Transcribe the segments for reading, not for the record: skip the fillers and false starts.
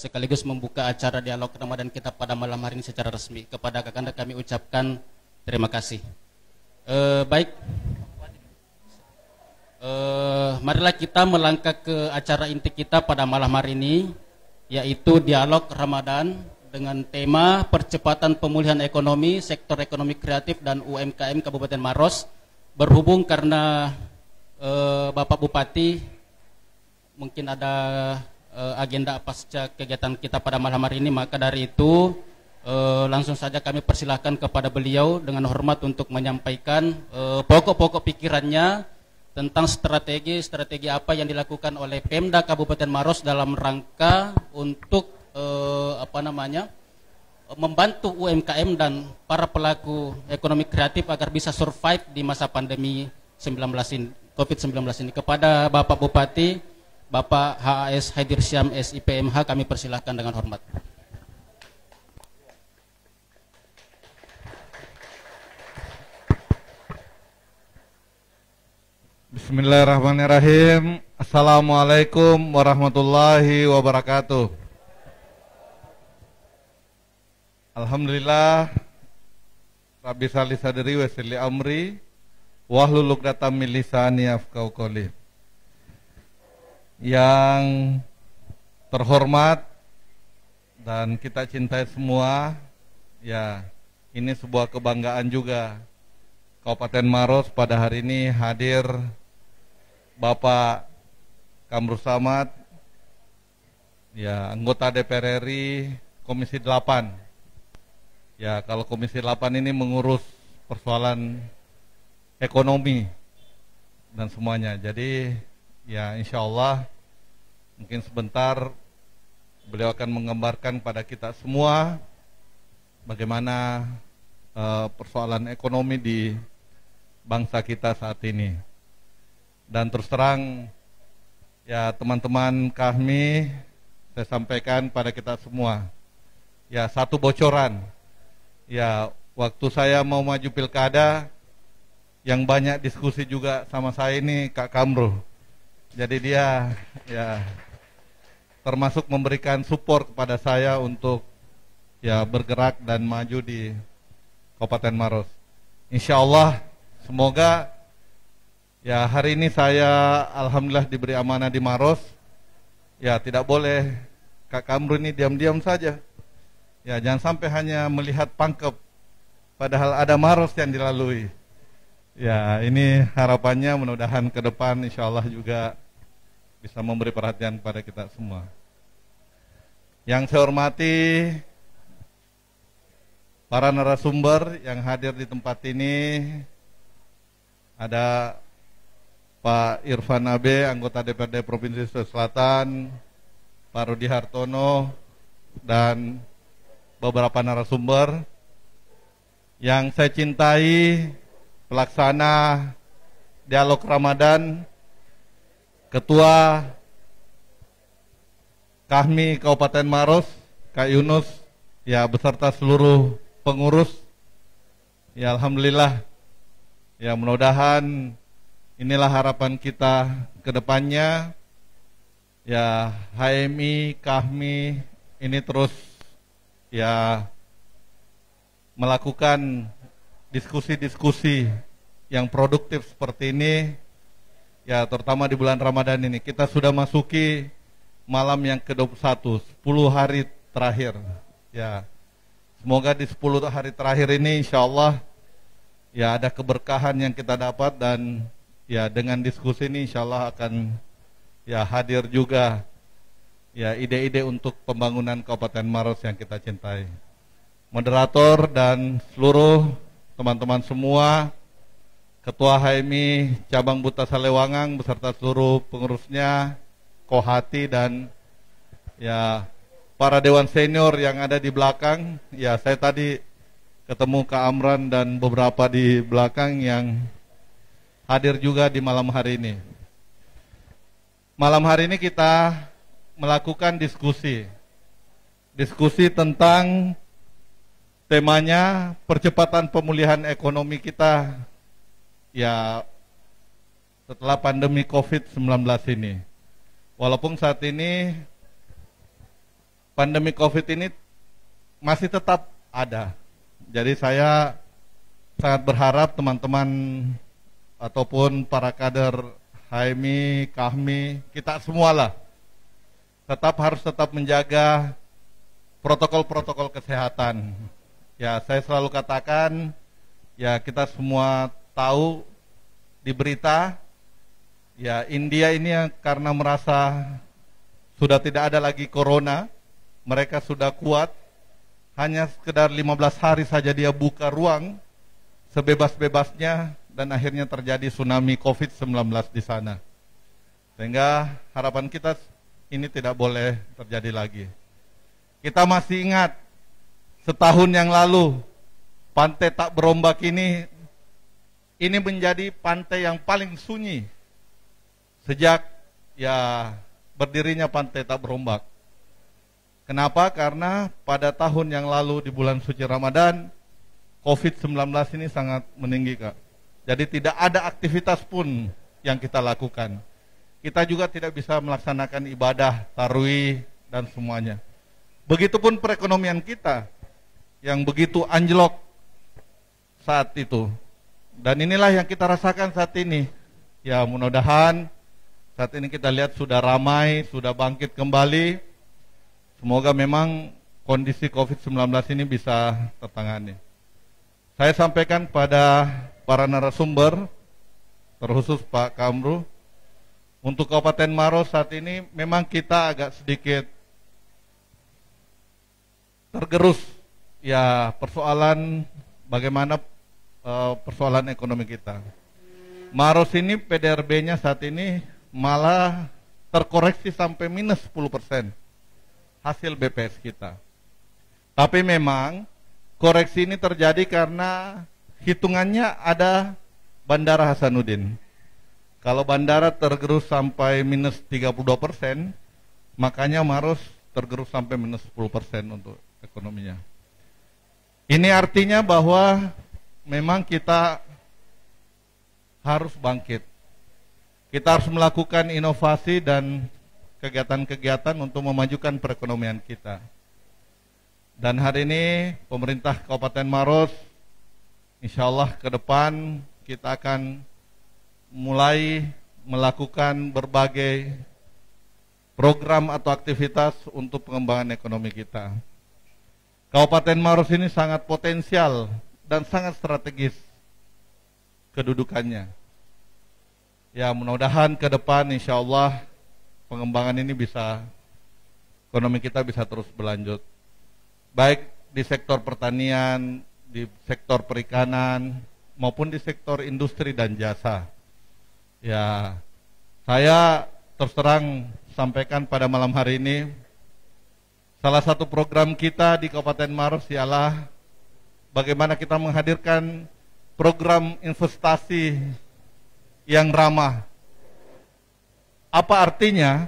sekaligus membuka acara dialog Ramadan kita pada malam hari ini secara resmi. Kepada kakanda kami ucapkan terima kasih. Baik, marilah kita melangkah ke acara inti kita pada malam hari ini, yaitu dialog Ramadan dengan tema percepatan pemulihan ekonomi, sektor ekonomi kreatif dan UMKM Kabupaten Maros. Berhubung karena Bapak Bupati mungkin ada agenda pasca kegiatan kita pada malam hari ini, maka dari itu langsung saja kami persilahkan kepada beliau dengan hormat untuk menyampaikan pokok-pokok pikirannya tentang strategi apa yang dilakukan oleh Pemda Kabupaten Maros dalam rangka untuk membantu UMKM dan para pelaku ekonomi kreatif agar bisa survive di masa pandemi COVID-19 ini. Kepada Bapak Bupati, Bapak HAS Haidir Syam SIPMH, kami persilahkan dengan hormat. Bismillahirrahmanirrahim. Assalamualaikum warahmatullahi wabarakatuh. Alhamdulillah, Rabbi salli sadri wa yassir li amri wahlul 'uqdatam min lisani yafqahu qawli. Yang terhormat dan kita cintai semua, ya, ini sebuah kebanggaan juga Kabupaten Maros pada hari ini hadir Bapak Kamrul Samad, ya, anggota DPR RI Komisi 8. Ya, kalau Komisi 8 ini mengurus persoalan ekonomi dan semuanya. Jadi ya, insya Allah mungkin sebentar beliau akan menggambarkan pada kita semua bagaimana persoalan ekonomi di bangsa kita saat ini. Dan terus terang, ya, teman-teman kami, saya sampaikan pada kita semua, ya, satu bocoran, ya, waktu saya mau maju pilkada, yang banyak diskusi juga sama saya ini Kak Kamrul. Jadi dia, ya, termasuk memberikan support kepada saya untuk, ya, bergerak dan maju di Kabupaten Maros. Insya Allah, semoga, ya, hari ini saya alhamdulillah diberi amanah di Maros. Ya, tidak boleh Kak Kamrul ini diam-diam saja. Ya, jangan sampai hanya melihat Pangkep, padahal ada Maros yang dilalui. Ya, ini harapannya mudah-mudahan ke depan insya Allah juga bisa memberi perhatian pada kita semua. Yang saya hormati para narasumber yang hadir di tempat ini, ada Pak Irfan Abe, anggota DPRD Provinsi Sulawesi Selatan, Pak Rudi Hartono, dan beberapa narasumber yang saya cintai, pelaksana dialog Ramadan, Ketua Kahmi Kabupaten Maros, Kak Yunus, ya, beserta seluruh pengurus. Ya, alhamdulillah, ya, mudah-mudahan inilah harapan kita ke depannya. Ya, HMI, Kahmi ini terus, ya, melakukan diskusi-diskusi yang produktif seperti ini, ya, terutama di bulan Ramadan ini. Kita sudah masuki malam yang ke-21, 10 hari terakhir. Ya, semoga di 10 hari terakhir ini insya Allah, ya, ada keberkahan yang kita dapat, dan, ya, dengan diskusi ini insya Allah akan, ya, hadir juga, ya, ide-ide untuk pembangunan Kabupaten Maros yang kita cintai. Moderator dan seluruh teman-teman semua, Ketua HMI Cabang Buta Salewangang beserta seluruh pengurusnya, Kohati, dan, ya, para dewan senior yang ada di belakang. Ya, saya tadi ketemu Kak Amran dan beberapa di belakang yang hadir juga di malam hari ini. Malam hari ini kita melakukan diskusi tentang temanya percepatan pemulihan ekonomi kita, ya, setelah pandemi COVID-19 ini. Walaupun saat ini pandemi COVID ini masih tetap ada. Jadi saya sangat berharap teman-teman ataupun para kader HMI, KAHMI, kita semualah harus tetap menjaga protokol-protokol kesehatan. Ya, saya selalu katakan, ya kita semua tahu di berita, ya India ini yang karena merasa sudah tidak ada lagi corona, mereka sudah kuat, hanya sekedar 15 hari saja dia buka ruang sebebas-bebasnya dan akhirnya terjadi tsunami COVID-19 di sana. Sehingga harapan kita ini tidak boleh terjadi lagi. Kita masih ingat setahun yang lalu pantai Tak Berombak ini menjadi pantai yang paling sunyi sejak ya berdirinya pantai Tak Berombak. Kenapa? Karena pada tahun yang lalu di bulan suci Ramadan COVID-19 ini sangat meninggi, Kak. Jadi tidak ada aktivitas pun yang kita lakukan. Kita juga tidak bisa melaksanakan ibadah, tarawih, dan semuanya. Begitupun perekonomian kita yang begitu anjlok saat itu. Dan inilah yang kita rasakan saat ini. Ya mudah-mudahan saat ini kita lihat sudah ramai, sudah bangkit kembali. Semoga memang kondisi COVID-19 ini bisa tertangani. Saya sampaikan pada para narasumber, terkhusus Pak Kamru, untuk Kabupaten Maros saat ini memang kita agak sedikit tergerus ya persoalan bagaimana persoalan ekonomi kita. Maros ini PDRB-nya saat ini malah terkoreksi sampai minus 10% hasil BPS kita. Tapi memang koreksi ini terjadi karena hitungannya ada Bandara Hasanuddin. Kalau bandara tergerus sampai minus 32%, makanya Maros tergerus sampai minus 10% untuk ekonominya. Ini artinya bahwa memang kita harus bangkit. Kita harus melakukan inovasi dan kegiatan-kegiatan untuk memajukan perekonomian kita. Dan hari ini pemerintah Kabupaten Maros, insya Allah ke depan kita akan mulai melakukan berbagai program atau aktivitas untuk pengembangan ekonomi kita. Kabupaten Maros ini sangat potensial dan sangat strategis kedudukannya. Ya mudah-mudahan ke depan insya Allah pengembangan ini bisa, ekonomi kita bisa terus berlanjut. Baik di sektor pertanian, di sektor perikanan, maupun di sektor industri dan jasa. Ya, saya terus terang sampaikan pada malam hari ini, salah satu program kita di Kabupaten Maros ialah bagaimana kita menghadirkan program investasi yang ramah. Apa artinya?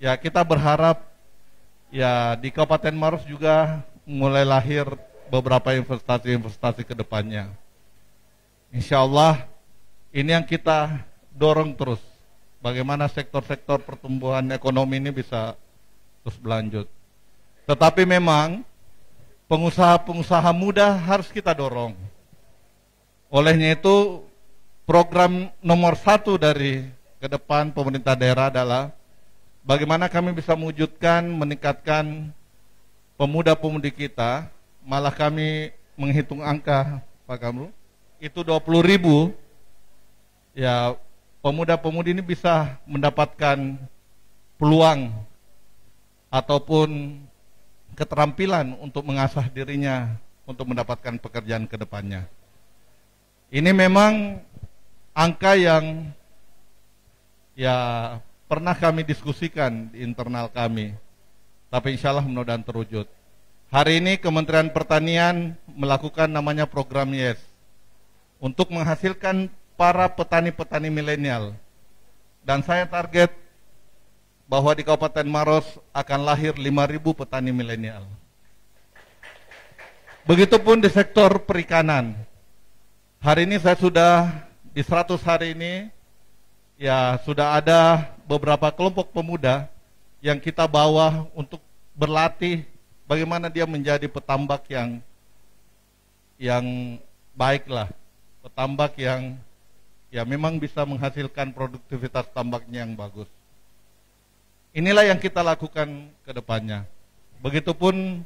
Ya kita berharap ya di Kabupaten Maros juga mulai lahir beberapa investasi-investasi ke depannya. Insya Allah ini yang kita dorong terus. Bagaimana sektor-sektor pertumbuhan ekonomi ini bisa terus berlanjut. Tetapi memang pengusaha-pengusaha muda harus kita dorong. Olehnya itu program nomor 1 dari ke depan pemerintah daerah adalah bagaimana kami bisa mewujudkan, meningkatkan pemuda-pemudi kita. Malah kami menghitung angka, Pak Kamru, itu 20.000 ya pemuda-pemudi ini bisa mendapatkan peluang ataupun keterampilan untuk mengasah dirinya untuk mendapatkan pekerjaan ke depannya. Ini memang angka yang ya pernah kami diskusikan di internal kami, tapi insya Allah mudah-mudahan terwujud. Hari ini Kementerian Pertanian melakukan namanya program YES untuk menghasilkan para petani-petani milenial. Dan saya target bahwa di Kabupaten Maros akan lahir 5.000 petani milenial. Begitupun di sektor perikanan. Hari ini saya sudah di 100 hari ini ya sudah ada beberapa kelompok pemuda yang kita bawa untuk berlatih bagaimana dia menjadi petambak yang baiklah, petambak yang ya memang bisa menghasilkan produktivitas tambaknya yang bagus. Inilah yang kita lakukan ke depannya. Begitupun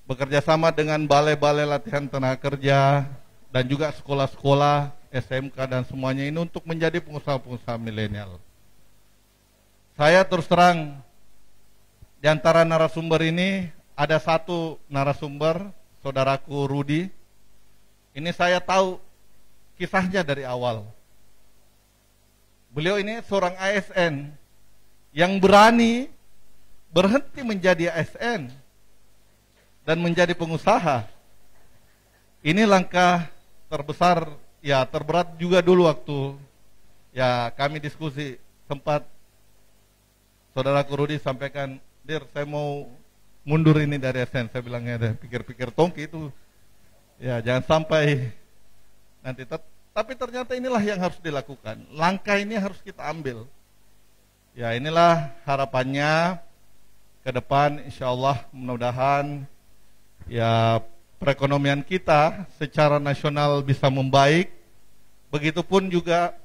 bekerja sama dengan balai-balai latihan tenaga kerja dan juga sekolah-sekolah, SMK dan semuanya ini untuk menjadi pengusaha-pengusaha milenial. Saya terus terang, di antara narasumber ini ada satu narasumber, saudaraku Rudi. Ini saya tahu kisahnya dari awal. Beliau ini seorang ASN yang berani berhenti menjadi ASN dan menjadi pengusaha. Ini langkah terbesar, ya terberat juga dulu waktu ya kami diskusi, sempat saudaraku Rudi sampaikan, Dir, saya mau mundur ini dari ASN. Saya bilangnya ada pikir-pikir tongki itu, ya jangan sampai nanti. Tapi ternyata inilah yang harus dilakukan. Langkah ini harus kita ambil. Ya inilah harapannya ke depan, insya Allah mudah-mudahan ya perekonomian kita secara nasional bisa membaik. Begitupun juga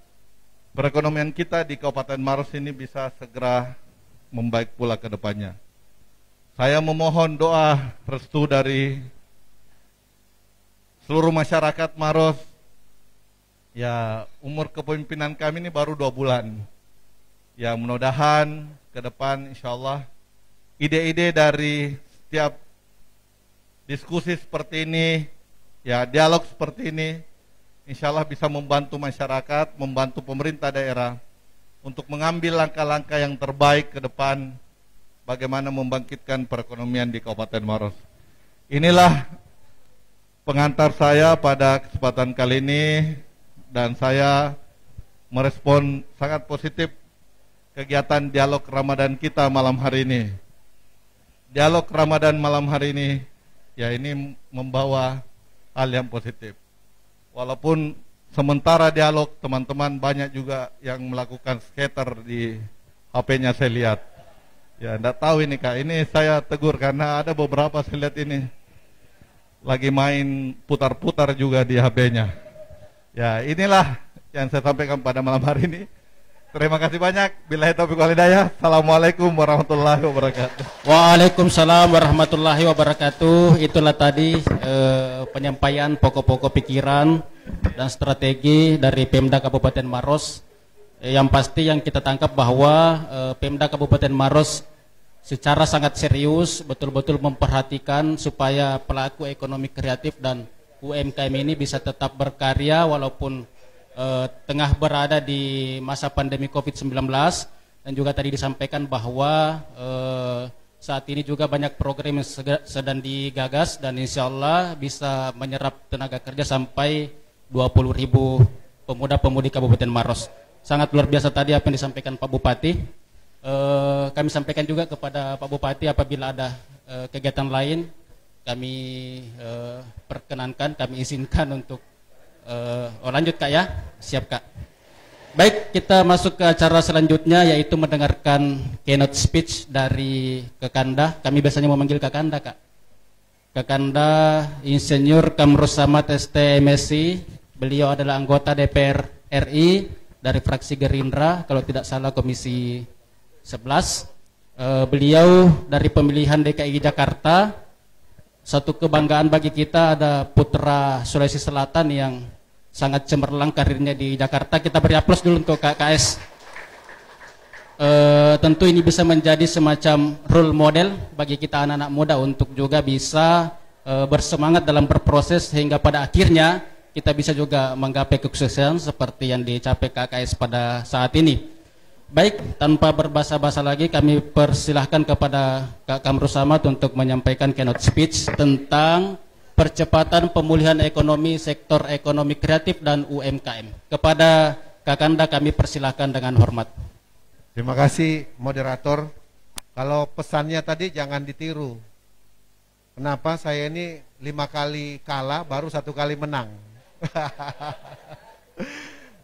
perekonomian kita di Kabupaten Maros ini bisa segera membaik pula ke depannya. Saya memohon doa restu dari seluruh masyarakat Maros. Ya umur kepemimpinan kami ini baru 2 bulan. Ya mudah-mudahan ke depan insya Allah ide-ide dari setiap diskusi seperti ini, ya dialog seperti ini, insya Allah bisa membantu masyarakat, membantu pemerintah daerah untuk mengambil langkah-langkah yang terbaik ke depan bagaimana membangkitkan perekonomian di Kabupaten Maros. Inilah pengantar saya pada kesempatan kali ini, dan saya merespon sangat positif kegiatan dialog Ramadan kita malam hari ini. Dialog Ramadan malam hari ini, ya ini membawa hal yang positif. Walaupun sementara dialog teman-teman banyak juga yang melakukan skater di HP-nya saya lihat. Ya enggak tahu ini Kak, ini saya tegur karena ada beberapa saya lihat ini lagi main putar-putar juga di HP-nya. Ya inilah yang saya sampaikan pada malam hari ini. Terima kasih banyak. Billahi taufiq wal hidayah. Assalamualaikum warahmatullahi wabarakatuh. Waalaikumsalam warahmatullahi wabarakatuh. Itulah tadi penyampaian pokok-pokok pikiran dan strategi dari Pemda Kabupaten Maros. Yang pasti yang kita tangkap bahwa Pemda Kabupaten Maros secara sangat serius betul-betul memperhatikan supaya pelaku ekonomi kreatif dan UMKM ini bisa tetap berkarya walaupun tengah berada di masa pandemi COVID-19. Dan juga tadi disampaikan bahwa saat ini juga banyak program yang sedang digagas dan insya Allah bisa menyerap tenaga kerja sampai 20.000 pemuda-pemudi Kabupaten Maros. Sangat luar biasa tadi apa yang disampaikan Pak Bupati. Kami sampaikan juga kepada Pak Bupati apabila ada kegiatan lain kami perkenankan, kami izinkan untuk lanjut Kak ya. Siap Kak. Baik, kita masuk ke acara selanjutnya yaitu mendengarkan keynote speech dari Kakanda. Kami biasanya memanggil Kakanda Kak. Kakanda Insinyur Kamrus Samad ST MSc. Beliau adalah anggota DPR RI dari fraksi Gerindra, kalau tidak salah Komisi 11. Beliau dari pemilihan DKI Jakarta. Satu kebanggaan bagi kita ada putra Sulawesi Selatan yang sangat cemerlang karirnya di Jakarta. Kita beri aplaus dulu untuk KKS. Tentu ini bisa menjadi semacam role model bagi kita anak-anak muda untuk juga bisa bersemangat dalam berproses sehingga pada akhirnya kita bisa juga menggapai kesuksesan seperti yang dicapai KKS pada saat ini. Baik, tanpa berbasa-basa lagi kami persilahkan kepada Kak Kamrus Samad untuk menyampaikan keynote speech tentang percepatan pemulihan ekonomi, sektor ekonomi kreatif dan UMKM. Kepada Kakanda kami persilahkan dengan hormat. Terima kasih moderator. Kalau pesannya tadi jangan ditiru. Kenapa saya ini 5 kali kalah baru 1 kali menang.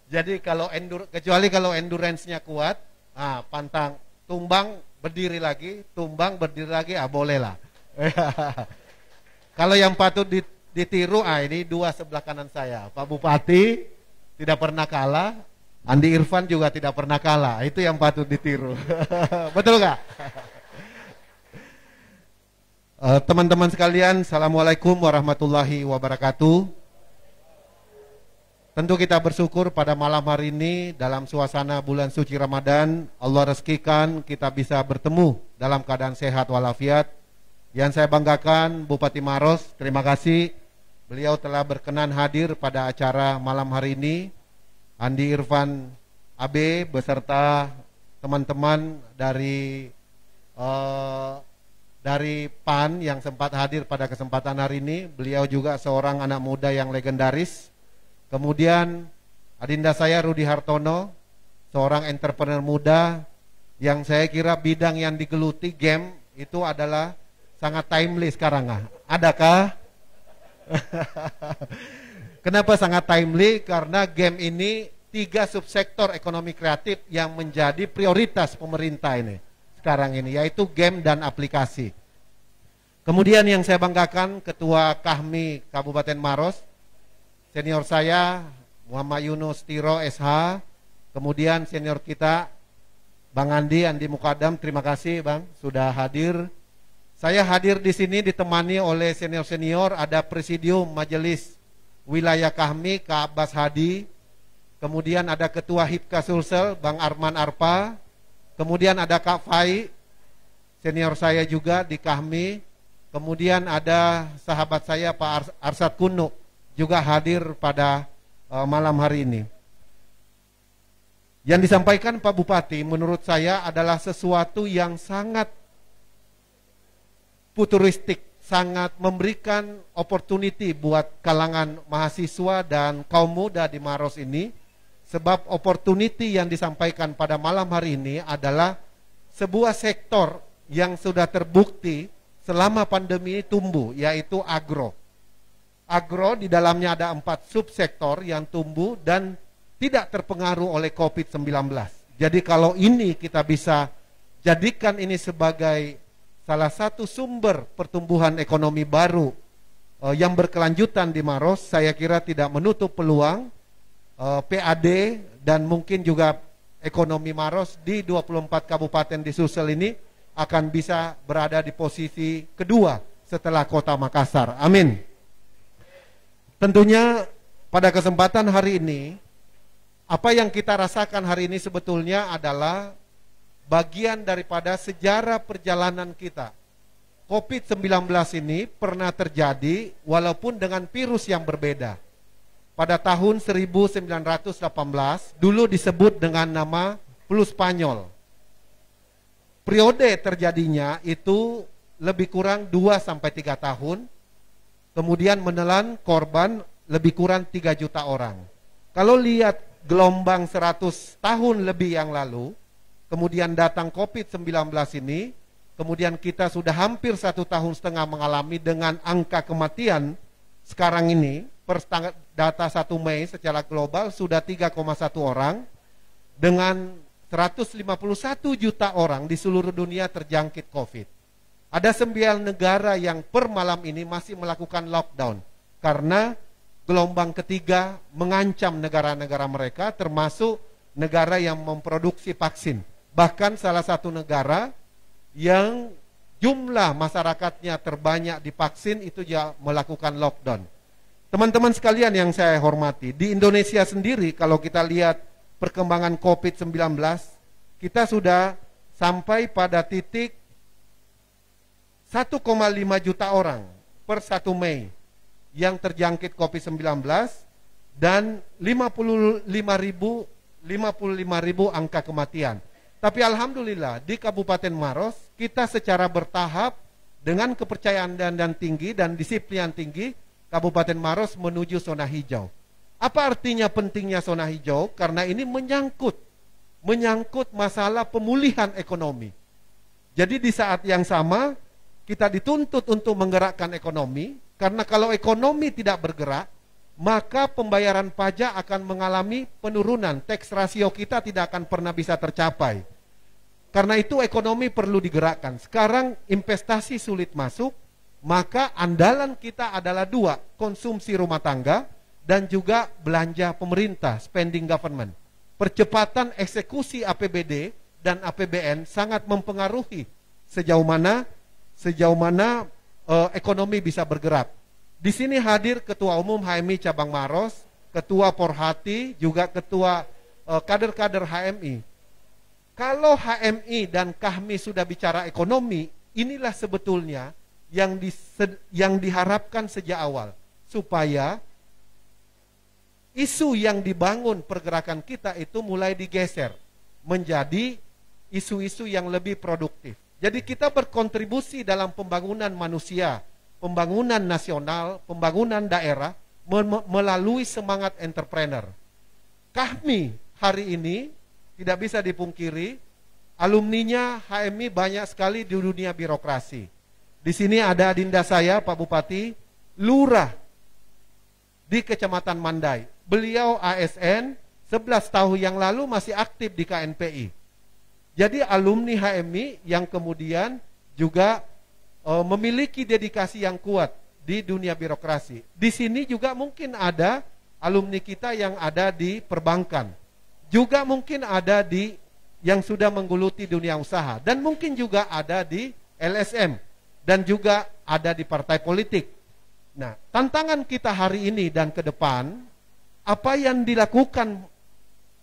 Jadi kalau kecuali kalau endurance-nya kuat, pantang tumbang berdiri lagi, tumbang berdiri lagi, boleh lah. Kalau yang patut ditiru, ini dua sebelah kanan saya. Pak Bupati tidak pernah kalah, Andi Irfan juga tidak pernah kalah. Itu yang patut ditiru. Betul nggak? Teman-teman sekalian, Assalamualaikum warahmatullahi wabarakatuh. Tentu kita bersyukur pada malam hari ini dalam suasana bulan suci Ramadan, Allah rezekikan kita bisa bertemu dalam keadaan sehat walafiat. Yang saya banggakan Bupati Maros, terima kasih. Beliau telah berkenan hadir pada acara malam hari ini. Andi Irfan AB beserta teman-teman dari PAN yang sempat hadir pada kesempatan hari ini. Beliau juga seorang anak muda yang legendaris. Kemudian adinda saya Rudi Hartono, seorang entrepreneur muda yang saya kira bidang yang digeluti game itu adalah sangat timely sekarang. Adakah? Kenapa sangat timely? Karena game ini 3 subsektor ekonomi kreatif yang menjadi prioritas pemerintah ini sekarang ini, yaitu game dan aplikasi. Kemudian yang saya banggakan Ketua Kahmi Kabupaten Maros, senior saya Muhammad Yunus Tiro SH. Kemudian senior kita Bang Andi Mukadam, terima kasih Bang sudah hadir. Saya hadir di sini ditemani oleh senior-senior, ada Presidium Majelis Wilayah Kahmi Kak Abbas Hadi. Kemudian ada Ketua Hipka Sulsel Bang Arman Arpa. Kemudian ada Kak Fai, senior saya juga di Kahmi. Kemudian ada sahabat saya Pak Arsad Kuno juga hadir pada malam hari ini. Yang disampaikan Pak Bupati menurut saya adalah sesuatu yang sangat futuristik, sangat memberikan opportunity buat kalangan mahasiswa dan kaum muda di Maros ini. Sebab opportunity yang disampaikan pada malam hari ini adalah sebuah sektor yang sudah terbukti selama pandemi ini tumbuh, yaitu agro. Agro di dalamnya ada 4 subsektor yang tumbuh dan tidak terpengaruh oleh COVID-19. Jadi kalau ini kita bisa jadikan ini sebagai salah satu sumber pertumbuhan ekonomi baru yang berkelanjutan di Maros, saya kira tidak menutup peluang PAD dan mungkin juga ekonomi Maros di 24 kabupaten di Sulsel ini akan bisa berada di posisi kedua setelah kota Makassar. Amin. Tentunya pada kesempatan hari ini, apa yang kita rasakan hari ini sebetulnya adalah bagian daripada sejarah perjalanan kita. COVID-19 ini pernah terjadi walaupun dengan virus yang berbeda. Pada tahun 1918, dulu disebut dengan nama flu Spanyol. Periode terjadinya itu lebih kurang 2-3 tahun, kemudian menelan korban lebih kurang 3 juta orang. Kalau lihat gelombang 100 tahun lebih yang lalu, kemudian datang COVID-19 ini, kemudian kita sudah hampir 1,5 tahun mengalami dengan angka kematian sekarang ini, per data 1 Mei secara global sudah 3,1 orang, dengan 151 juta orang di seluruh dunia terjangkit COVID. Ada 9 negara yang per malam ini masih melakukan lockdown karena gelombang ketiga mengancam negara-negara mereka, termasuk negara yang memproduksi vaksin. Bahkan salah satu negara yang jumlah masyarakatnya terbanyak divaksin itu juga melakukan lockdown. Teman-teman sekalian yang saya hormati, di Indonesia sendiri kalau kita lihat perkembangan COVID-19, kita sudah sampai pada titik 1,5 juta orang per 1 Mei yang terjangkit COVID-19 dan 55 ribu angka kematian. Tapi alhamdulillah di Kabupaten Maros kita secara bertahap dengan kepercayaan dan tinggi dan disiplin yang tinggi, Kabupaten Maros menuju zona hijau. Apa artinya pentingnya zona hijau? Karena ini menyangkut masalah pemulihan ekonomi. Jadi di saat yang sama kita dituntut untuk menggerakkan ekonomi, karena kalau ekonomi tidak bergerak, maka pembayaran pajak akan mengalami penurunan. Tax rasio kita tidak akan pernah bisa tercapai. Karena itu ekonomi perlu digerakkan. Sekarang investasi sulit masuk, maka andalan kita adalah dua, konsumsi rumah tangga dan juga belanja pemerintah, spending government. Percepatan eksekusi APBD dan APBN sangat mempengaruhi sejauh mana ekonomi bisa bergerak. Di sini hadir Ketua Umum HMI Cabang Maros, Ketua Porhati, juga Ketua kader-kader HMI. Kalau HMI dan KAHMI sudah bicara ekonomi, inilah sebetulnya yang diharapkan sejak awal, supaya isu yang dibangun pergerakan kita itu mulai digeser menjadi isu-isu yang lebih produktif. Jadi kita berkontribusi dalam pembangunan manusia, pembangunan nasional, pembangunan daerah melalui semangat entrepreneur. KAHMI hari ini tidak bisa dipungkiri, alumninya HMI banyak sekali di dunia birokrasi. Di sini ada adinda saya, Pak Bupati, lurah di Kecamatan Mandai. Beliau ASN, 11 tahun yang lalu masih aktif di KNPI. Jadi alumni HMI yang kemudian juga memiliki dedikasi yang kuat di dunia birokrasi. Di sini juga mungkin ada alumni kita yang ada di perbankan. Juga mungkin ada yang sudah menggeluti dunia usaha, dan mungkin juga ada di LSM, dan juga ada di partai politik. Nah, tantangan kita hari ini dan ke depan, apa yang dilakukan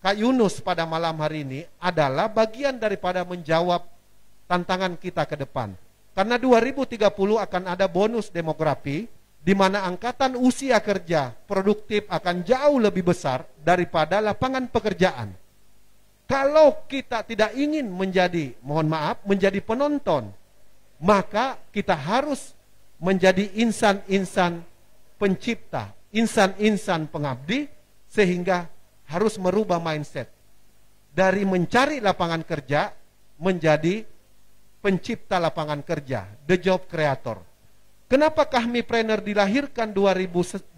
Kak Yunus pada malam hari ini adalah bagian daripada menjawab tantangan kita ke depan. Karena 2030 akan ada bonus demografi, di mana angkatan usia kerja produktif akan jauh lebih besar daripada lapangan pekerjaan. Kalau kita tidak ingin menjadi penonton, maka kita harus menjadi insan-insan pencipta, insan-insan pengabdi, sehingga harus merubah mindset. Dari mencari lapangan kerja menjadi pencipta lapangan kerja, the job creator. Kenapa KAHMIpreneur dilahirkan 2018?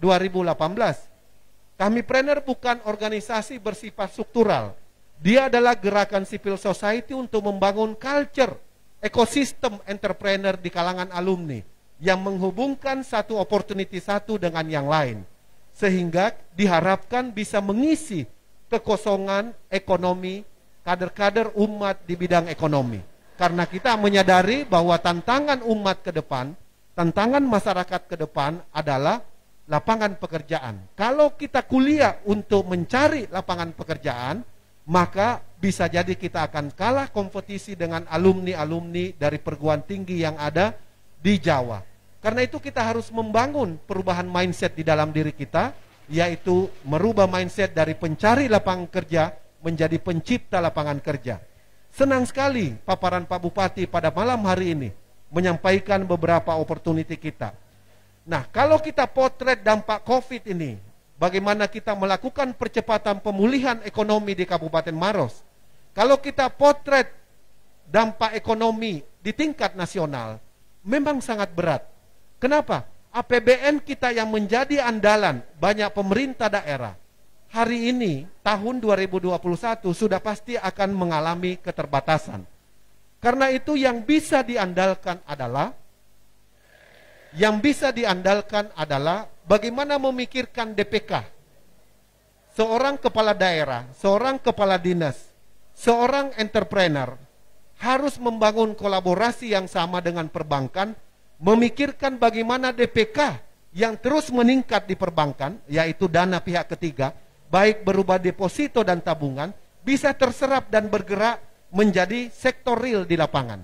KAHMIpreneur bukan organisasi bersifat struktural. Dia adalah gerakan civil society untuk membangun culture, ekosistem entrepreneur di kalangan alumni yang menghubungkan satu opportunity satu dengan yang lain. Sehingga diharapkan bisa mengisi kekosongan ekonomi kader-kader umat di bidang ekonomi. Karena kita menyadari bahwa tantangan umat ke depan, tantangan masyarakat ke depan adalah lapangan pekerjaan. Kalau kita kuliah untuk mencari lapangan pekerjaan, maka bisa jadi kita akan kalah kompetisi dengan alumni-alumni dari perguruan tinggi yang ada di Jawa. Karena itu kita harus membangun perubahan mindset di dalam diri kita, yaitu merubah mindset dari pencari lapangan kerja menjadi pencipta lapangan kerja. Senang sekali paparan Pak Bupati pada malam hari ini menyampaikan beberapa opportunity kita. Nah, kalau kita potret dampak COVID ini, bagaimana kita melakukan percepatan pemulihan ekonomi di Kabupaten Maros. Kalau kita potret dampak ekonomi di tingkat nasional, memang sangat berat. Kenapa? APBN kita yang menjadi andalan banyak pemerintah daerah, hari ini, tahun 2021, sudah pasti akan mengalami keterbatasan. Karena itu yang bisa diandalkan adalah bagaimana memikirkan DPK. Seorang kepala daerah, seorang kepala dinas, seorang entrepreneur harus membangun kolaborasi yang sama dengan perbankan, memikirkan bagaimana DPK yang terus meningkat di perbankan, yaitu dana pihak ketiga, baik berupa deposito dan tabungan, bisa terserap dan bergerak menjadi sektor real di lapangan.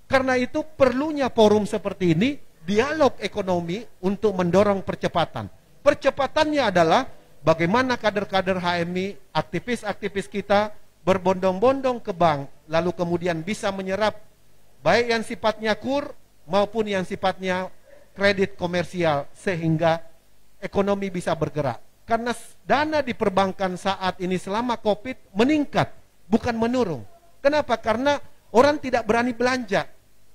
Karena itu perlunya forum seperti ini, dialog ekonomi untuk mendorong percepatan. Percepatannya adalah bagaimana kader-kader HMI, aktivis-aktivis kita berbondong-bondong ke bank, lalu kemudian bisa menyerap baik yang sifatnya kur maupun yang sifatnya kredit komersial, sehingga ekonomi bisa bergerak. Karena dana di perbankan saat ini selama COVID meningkat, bukan menurun. Kenapa? Karena orang tidak berani belanja,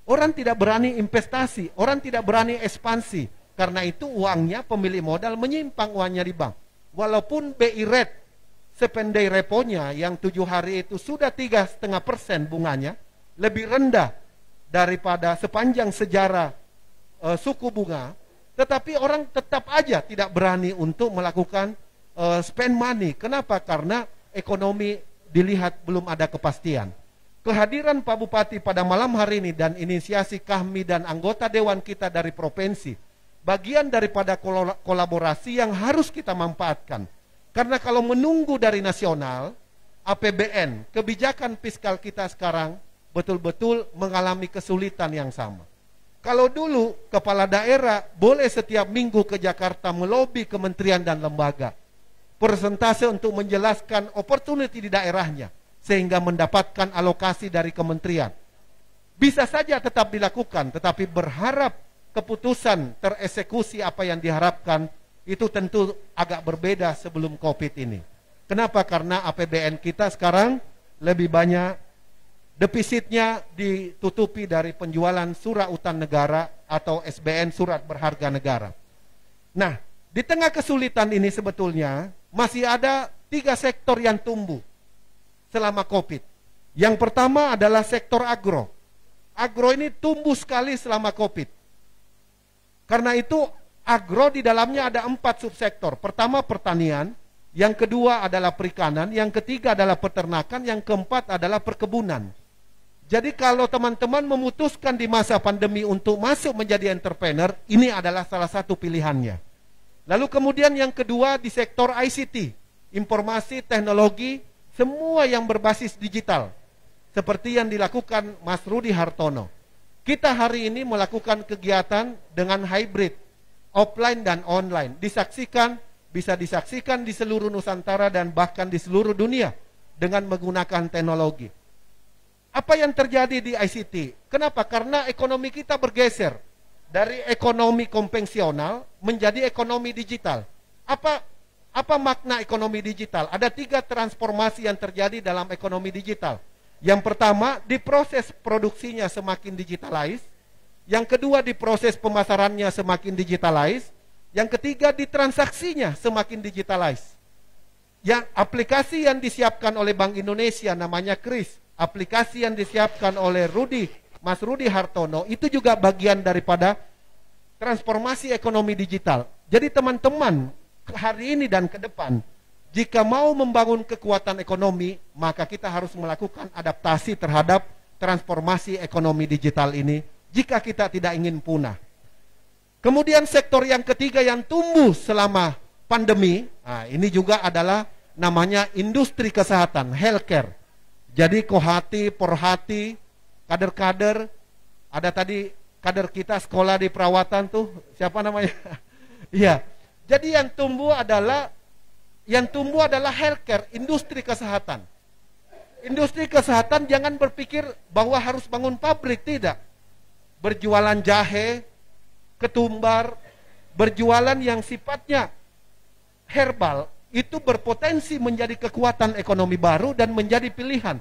orang tidak berani investasi, orang tidak berani ekspansi. Karena itu uangnya, pemilik modal menyimpang uangnya di bank. Walaupun BI rate, sependai reponya yang 7 hari itu sudah 3,5% bunganya, lebih rendah daripada sepanjang sejarah suku bunga, tetapi orang tetap aja tidak berani untuk melakukan spend money. Kenapa? Karena ekonomi dilihat belum ada kepastian. Kehadiran Pak Bupati pada malam hari ini dan inisiasi kami dan anggota dewan kita dari provinsi, bagian daripada kolaborasi yang harus kita manfaatkan. Karena kalau menunggu dari nasional, APBN, kebijakan fiskal kita sekarang betul-betul mengalami kesulitan yang sama. Kalau dulu kepala daerah boleh setiap minggu ke Jakarta melobi kementerian dan lembaga, persentase untuk menjelaskan opportunity di daerahnya, sehingga mendapatkan alokasi dari kementerian. Bisa saja tetap dilakukan, tetapi berharap keputusan tereksekusi apa yang diharapkan, itu tentu agak berbeda sebelum COVID ini. Kenapa? Karena APBN kita sekarang lebih banyak defisitnya ditutupi dari penjualan surat utang negara atau SBN, surat berharga negara. Nah, di tengah kesulitan ini sebetulnya masih ada 3 sektor yang tumbuh selama COVID. Yang pertama adalah sektor agro. Agro ini tumbuh sekali selama COVID. Karena itu agro di dalamnya ada 4 subsektor. Pertama pertanian, yang kedua adalah perikanan, yang ketiga adalah peternakan, yang keempat adalah perkebunan. Jadi kalau teman-teman memutuskan di masa pandemi untuk masuk menjadi entrepreneur, ini adalah salah satu pilihannya. Lalu kemudian yang kedua di sektor ICT, informasi, teknologi, semua yang berbasis digital. Seperti yang dilakukan Mas Rudi Hartono. Kita hari ini melakukan kegiatan dengan hybrid, offline dan online. Bisa disaksikan di seluruh Nusantara dan bahkan di seluruh dunia dengan menggunakan teknologi. Apa yang terjadi di ICT? Kenapa? Karena ekonomi kita bergeser dari ekonomi konvensional menjadi ekonomi digital. Apa makna ekonomi digital? Ada 3 transformasi yang terjadi dalam ekonomi digital. Yang pertama, di proses produksinya semakin digitalize. Yang kedua, di proses pemasarannya semakin digitalize. Yang ketiga, di transaksinya semakin digitalize. Yang aplikasi yang disiapkan oleh Bank Indonesia namanya KRIS, aplikasi yang disiapkan oleh Mas Rudi Hartono, itu juga bagian daripada transformasi ekonomi digital. Jadi teman-teman, hari ini dan ke depan, jika mau membangun kekuatan ekonomi, maka kita harus melakukan adaptasi terhadap transformasi ekonomi digital ini, jika kita tidak ingin punah. Kemudian sektor yang ketiga yang tumbuh selama pandemi, ini juga adalah namanya industri kesehatan, healthcare. Jadi Kohati, Porhati, kader-kader, ada tadi kader kita sekolah di perawatan tuh, siapa namanya? Iya. Jadi yang tumbuh adalah healthcare, industri kesehatan. Industri kesehatan jangan berpikir bahwa harus bangun pabrik, tidak. Berjualan jahe, ketumbar, berjualan yang sifatnya herbal, itu berpotensi menjadi kekuatan ekonomi baru dan menjadi pilihan.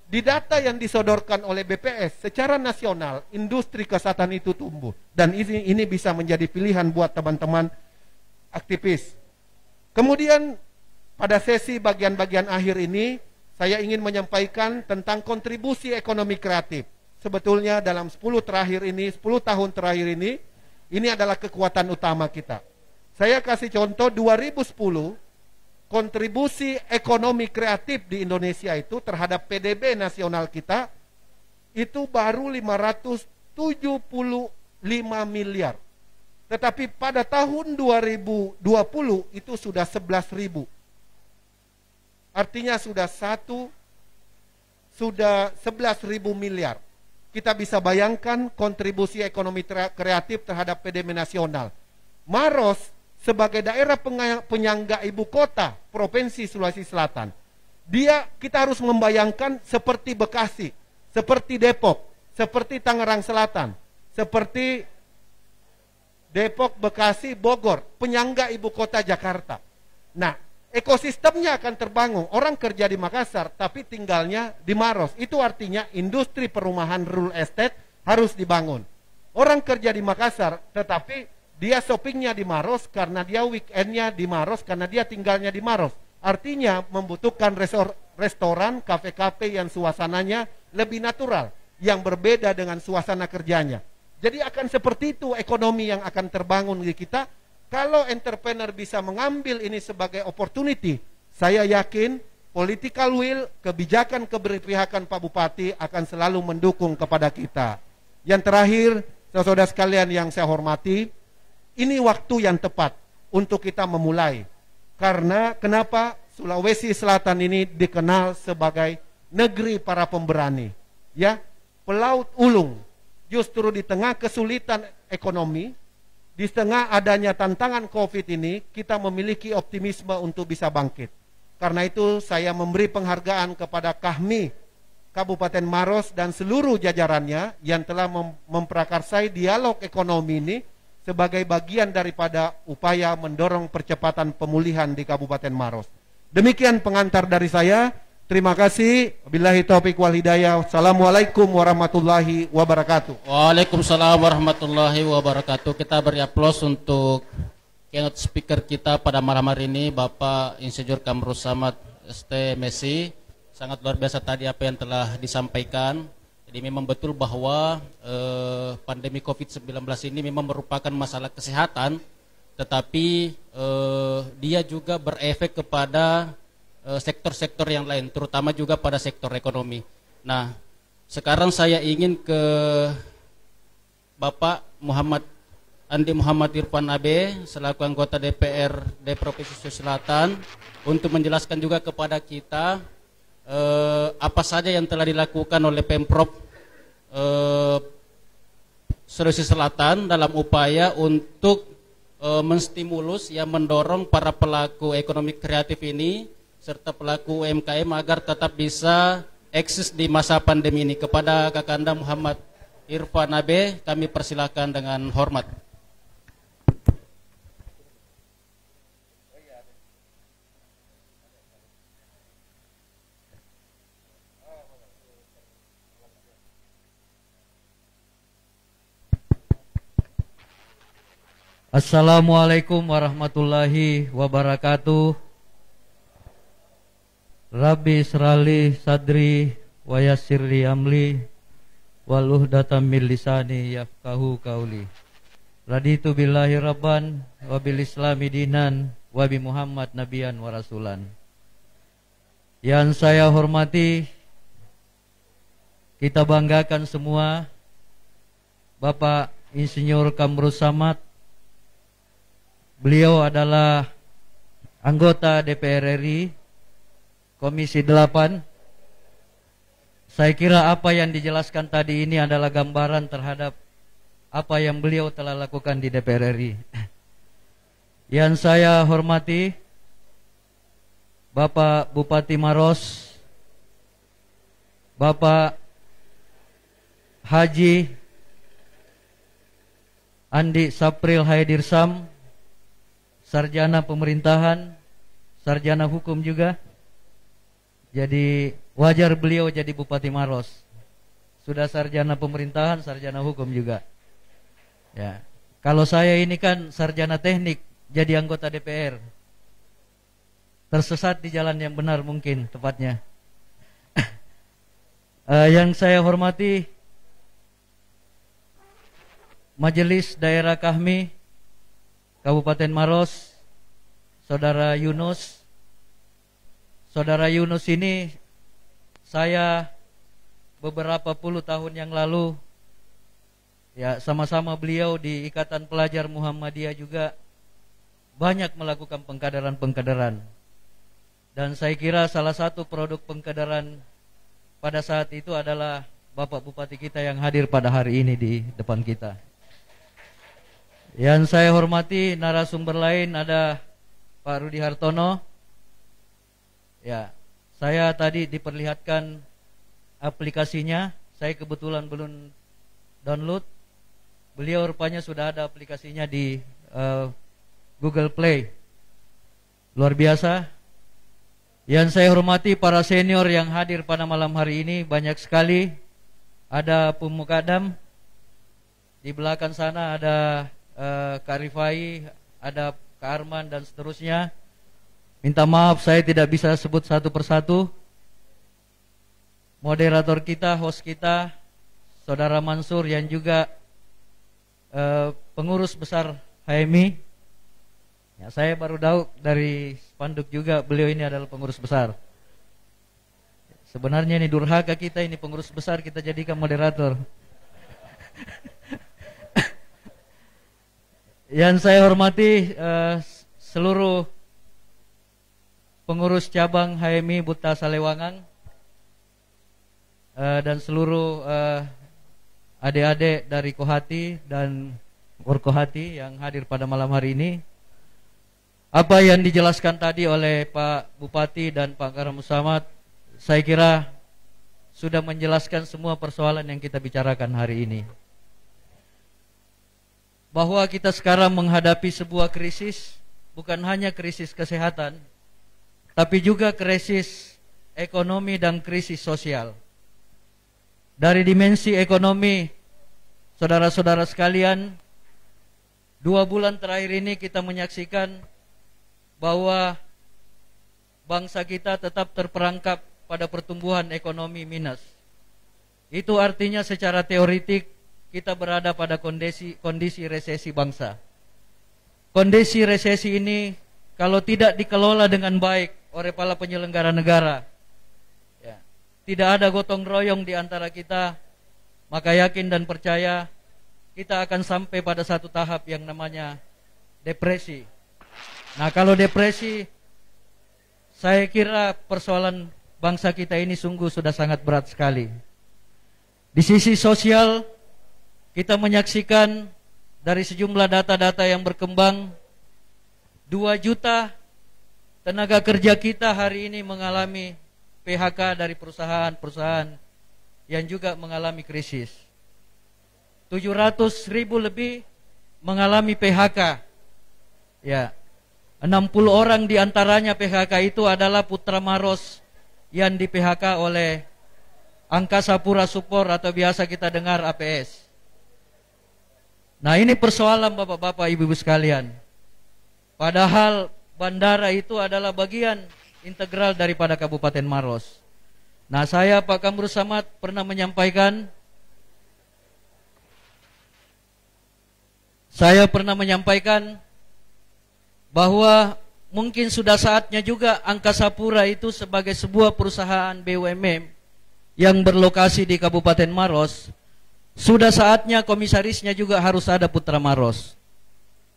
Di data yang disodorkan oleh BPS secara nasional, industri kesehatan itu tumbuh. Dan ini bisa menjadi pilihan buat teman-teman aktivis. Kemudian pada sesi bagian-bagian akhir ini, saya ingin menyampaikan tentang kontribusi ekonomi kreatif. Sebetulnya dalam 10 tahun terakhir ini adalah kekuatan utama kita. Saya kasih contoh 2010, kontribusi ekonomi kreatif di Indonesia itu terhadap PDB nasional kita itu baru 575 miliar. Tetapi pada tahun 2020 itu sudah 11.000. Artinya sudah 11.000 miliar. Kita bisa bayangkan kontribusi ekonomi kreatif terhadap PDB nasional. Maros sebagai daerah penyangga ibu kota Provinsi Sulawesi Selatan, kita harus membayangkan seperti Bekasi, seperti Depok, seperti Tangerang Selatan, seperti Depok, Bekasi, Bogor, penyangga ibu kota Jakarta. Nah, ekosistemnya akan terbangun. Orang kerja di Makassar, tapi tinggalnya di Maros. Itu artinya industri perumahan real estate harus dibangun. Orang kerja di Makassar, tetapi dia shoppingnya di Maros karena dia weekendnya di Maros, karena dia tinggalnya di Maros. Artinya membutuhkan restoran, kafe-kafe yang suasananya lebih natural. yang berbeda dengan suasana kerjanya. Jadi akan seperti itu ekonomi yang akan terbangun di kita. Kalau entrepreneur bisa mengambil ini sebagai opportunity, saya yakin political will, kebijakan keberpihakan Pak Bupati akan selalu mendukung kepada kita. Yang terakhir, saudara sekalian yang saya hormati, ini waktu yang tepat untuk kita memulai. Karena kenapa Sulawesi Selatan ini dikenal sebagai negeri para pemberani, ya, pelaut ulung. Justru di tengah kesulitan ekonomi, di tengah adanya tantangan COVID ini, kita memiliki optimisme untuk bisa bangkit. Karena itu saya memberi penghargaan kepada Kahmi Kabupaten Maros dan seluruh jajarannya yang telah memprakarsai dialog ekonomi ini sebagai bagian daripada upaya mendorong percepatan pemulihan di Kabupaten Maros. Demikian pengantar dari saya. Terima kasih. Billahi taufiq wal hidayah. Assalamualaikum warahmatullahi wabarakatuh. Waalaikumsalam warahmatullahi wabarakatuh. Kita beri aplaus untuk keynote speaker kita pada malam hari ini, Bapak Insinyur Kamrul Samad ST Messi. Sangat luar biasa tadi apa yang telah disampaikan. Jadi memang betul bahwa pandemi COVID-19 ini memang merupakan masalah kesehatan, tetapi dia juga berefek kepada sektor-sektor yang lain, terutama juga pada sektor ekonomi. Nah, sekarang saya ingin ke Bapak Andi Muhammad Irfan Abe selaku anggota DPRD Provinsi Sulawesi Selatan untuk menjelaskan juga kepada kita apa saja yang telah dilakukan oleh Pemprov Sulawesi Selatan dalam upaya untuk menstimulus, ya, mendorong para pelaku ekonomi kreatif ini serta pelaku UMKM agar tetap bisa eksis di masa pandemi ini. Kepada Kakanda Muhammad Irfan Abe kami persilakan dengan hormat. Assalamualaikum warahmatullahi wabarakatuh. Rabbi srali sadri wa yassirli amli waluh datam min lisani yafqahu qauli. Raditu billahi rabban wa bil islami dinan wa bi Muhammad nabiyan wa rasulan. Yang saya hormati, kita banggakan semua Bapak Insinyur Kamrul Samad. Beliau adalah anggota DPR RI Komisi 8. Saya kira apa yang dijelaskan tadi ini adalah gambaran terhadap apa yang beliau telah lakukan di DPR RI. Yang saya hormati Bapak Bupati Maros, Bapak Haji Andi Sapril Haidirsam, sarjana pemerintahan, sarjana hukum juga. Jadi wajar beliau jadi Bupati Maros. Sudah sarjana pemerintahan, sarjana hukum juga. Ya. Kalau saya ini kan sarjana teknik, jadi anggota DPR. Tersesat di jalan yang benar mungkin tepatnya. Yang saya hormati Majelis Daerah Kahmi Kabupaten Maros, Saudara Yunus. Saudara Yunus ini saya beberapa puluh tahun yang lalu, ya, sama-sama beliau di Ikatan Pelajar Muhammadiyah juga banyak melakukan pengkaderan-pengkaderan. Dan saya kira salah satu produk pengkaderan pada saat itu adalah Bapak Bupati kita yang hadir pada hari ini di depan kita. Yang saya hormati narasumber lain ada Pak Rudi Hartono. Ya, saya tadi diperlihatkan aplikasinya. Saya kebetulan belum download. Beliau rupanya sudah ada aplikasinya di Google Play. Luar biasa. Yang saya hormati para senior yang hadir pada malam hari ini banyak sekali. Ada Pemukadam. Di belakang sana ada Kak Rifai, ada Kak Arman dan seterusnya. Minta maaf saya tidak bisa sebut satu persatu. Moderator kita, host kita, Saudara Mansur yang juga pengurus besar HMI. Ya, saya baru tahu dari spanduk juga beliau ini adalah pengurus besar. Sebenarnya ini durhaka kita, ini pengurus besar kita jadikan moderator. Yang saya hormati seluruh pengurus cabang HMI Buta Salewangang dan seluruh adik-adik dari Kohati dan Forkohati yang hadir pada malam hari ini. Apa yang dijelaskan tadi oleh Pak Bupati dan Pak Karam Samad, saya kira sudah menjelaskan semua persoalan yang kita bicarakan hari ini. Bahwa kita sekarang menghadapi sebuah krisis, bukan hanya krisis kesehatan, tapi juga krisis ekonomi dan krisis sosial. Dari dimensi ekonomi, saudara-saudara sekalian, 2 bulan terakhir ini kita menyaksikan bahwa bangsa kita tetap terperangkap pada pertumbuhan ekonomi minus. Itu artinya secara teoretik kita berada pada kondisi resesi bangsa. Kondisi resesi ini kalau tidak dikelola dengan baik oleh para penyelenggara negara, ya, tidak ada gotong royong di antara kita, maka yakin dan percaya kita akan sampai pada satu tahap yang namanya depresi. Nah, kalau depresi, saya kira persoalan bangsa kita ini sungguh sudah sangat berat sekali. Di sisi sosial, kita menyaksikan dari sejumlah data-data yang berkembang, 2 juta tenaga kerja kita hari ini mengalami PHK dari perusahaan-perusahaan yang juga mengalami krisis. 700.000 lebih mengalami PHK. Ya, 60 orang diantaranya PHK itu adalah putra maros yang di PHK oleh Angkasa Pura Support atau biasa kita dengar APS. Nah, ini persoalan bapak-bapak, ibu-ibu sekalian. Padahal bandara itu adalah bagian integral daripada Kabupaten Maros. Nah, saya Pak Kamru Samad pernah menyampaikan, bahwa mungkin sudah saatnya juga Angkasa Pura itu sebagai sebuah perusahaan BUMN yang berlokasi di Kabupaten Maros, sudah saatnya komisarisnya juga harus ada putra Maros.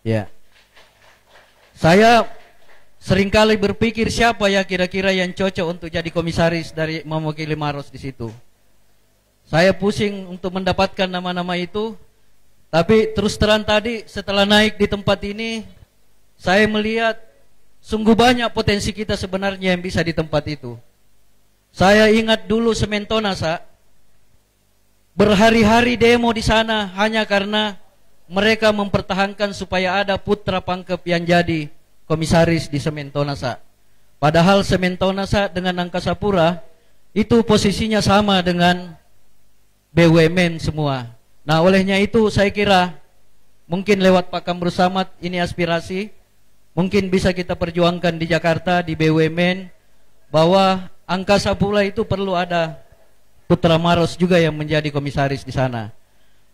Ya. Saya seringkali berpikir siapa ya kira-kira yang cocok untuk jadi komisaris dari mewakili Maros di situ. Saya pusing untuk mendapatkan nama-nama itu, tapi terus terang tadi setelah naik di tempat ini, saya melihat sungguh banyak potensi kita sebenarnya yang bisa di tempat itu. Saya ingat dulu Sementonasa, berhari-hari demo di sana hanya karena mereka mempertahankan supaya ada putra pangkep yang jadi komisaris di Sementonasa. Padahal Sementonasa dengan Angkasa Pura itu posisinya sama dengan BUMN semua. Nah, olehnya itu saya kira mungkin lewat Pak Kamru Samad ini aspirasi, mungkin bisa kita perjuangkan di Jakarta di BUMN bahwa Angkasa Pura itu perlu ada putra Maros juga yang menjadi komisaris di sana.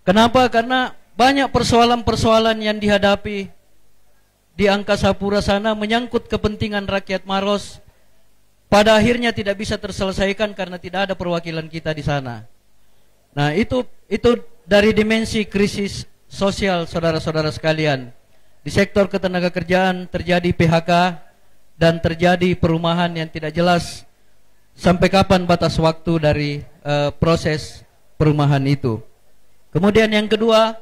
Kenapa? Karena banyak persoalan-persoalan yang dihadapi di Angkasa Pura sana menyangkut kepentingan rakyat Maros, pada akhirnya tidak bisa terselesaikan karena tidak ada perwakilan kita di sana. Nah, itu dari dimensi krisis sosial, saudara-saudara sekalian. Di sektor ketenagakerjaan terjadi PHK dan terjadi perumahan yang tidak jelas sampai kapan batas waktu dari proses perumahan itu. Kemudian yang kedua,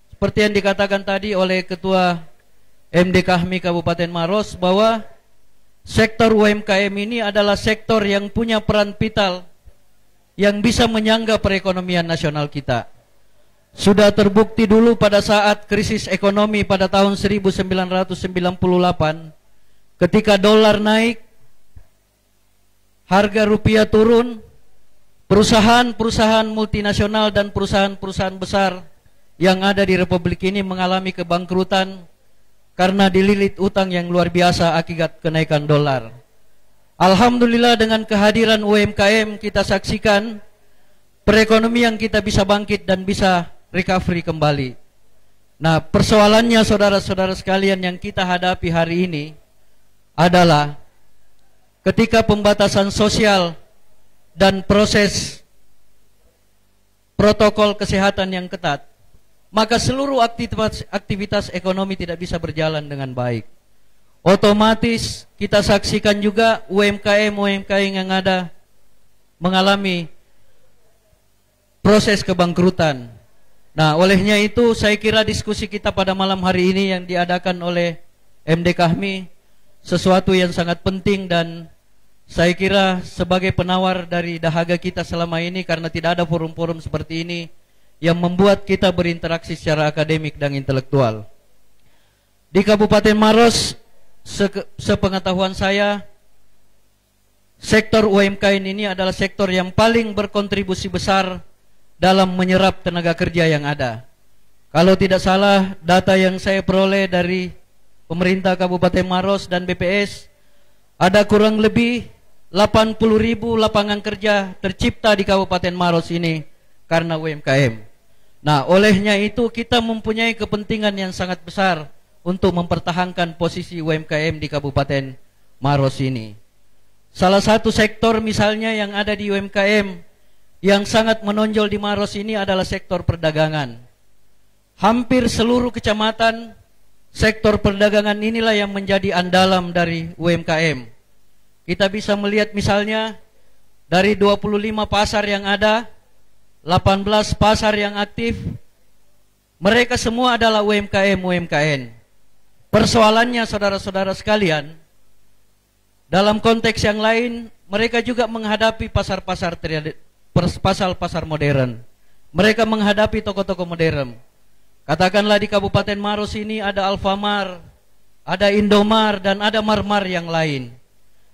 seperti yang dikatakan tadi oleh Ketua MD Kahmi Kabupaten Maros, bahwa sektor UMKM ini adalah sektor yang punya peran vital yang bisa menyangga perekonomian nasional kita. Sudah terbukti dulu pada saat krisis ekonomi pada tahun 1998, ketika dolar naik, harga rupiah turun, perusahaan-perusahaan multinasional dan perusahaan-perusahaan besar yang ada di Republik ini mengalami kebangkrutan karena dililit utang yang luar biasa akibat kenaikan dolar. Alhamdulillah dengan kehadiran UMKM kita saksikan perekonomian kita bisa bangkit dan bisa recovery kembali. Nah, persoalannya saudara-saudara sekalian yang kita hadapi hari ini adalah ketika pembatasan sosial dan proses protokol kesehatan yang ketat, maka seluruh aktivitas ekonomi tidak bisa berjalan dengan baik. Otomatis kita saksikan juga UMKM yang ada mengalami proses kebangkrutan. Nah, olehnya itu saya kira diskusi kita pada malam hari ini yang diadakan oleh MD Kahmi sesuatu yang sangat penting, dan saya kira sebagai penawar dari dahaga kita selama ini, karena tidak ada forum-forum seperti ini yang membuat kita berinteraksi secara akademik dan intelektual. Di Kabupaten Maros, sepengetahuan saya, sektor UMKM ini adalah sektor yang paling berkontribusi besar dalam menyerap tenaga kerja yang ada. Kalau tidak salah, data yang saya peroleh dari pemerintah Kabupaten Maros dan BPS, ada kurang lebih 80.000 lapangan kerja tercipta di Kabupaten Maros ini karena UMKM. Nah, olehnya itu kita mempunyai kepentingan yang sangat besar untuk mempertahankan posisi UMKM di Kabupaten Maros ini. Salah satu sektor misalnya yang ada di UMKM yang sangat menonjol di Maros ini adalah sektor perdagangan. Hampir seluruh kecamatan sektor perdagangan inilah yang menjadi andalan dari UMKM. Kita bisa melihat misalnya dari 25 pasar yang ada, 18 pasar yang aktif, mereka semua adalah UMKM. Persoalannya saudara-saudara sekalian, dalam konteks yang lain, mereka juga menghadapi pasar modern. Mereka menghadapi toko-toko modern. Katakanlah di Kabupaten Maros ini ada Alfamart, ada Indomart, dan ada Marmar yang lain.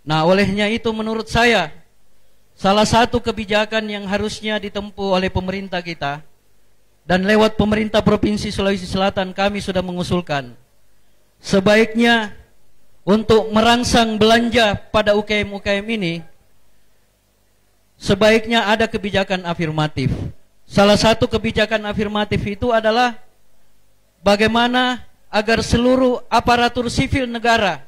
Nah, olehnya itu menurut saya, salah satu kebijakan yang harusnya ditempuh oleh pemerintah kita, dan lewat pemerintah Provinsi Sulawesi Selatan kami sudah mengusulkan, sebaiknya untuk merangsang belanja pada UKM ini, sebaiknya ada kebijakan afirmatif. Salah satu kebijakan afirmatif itu adalah bagaimana agar seluruh aparatur sivil negara,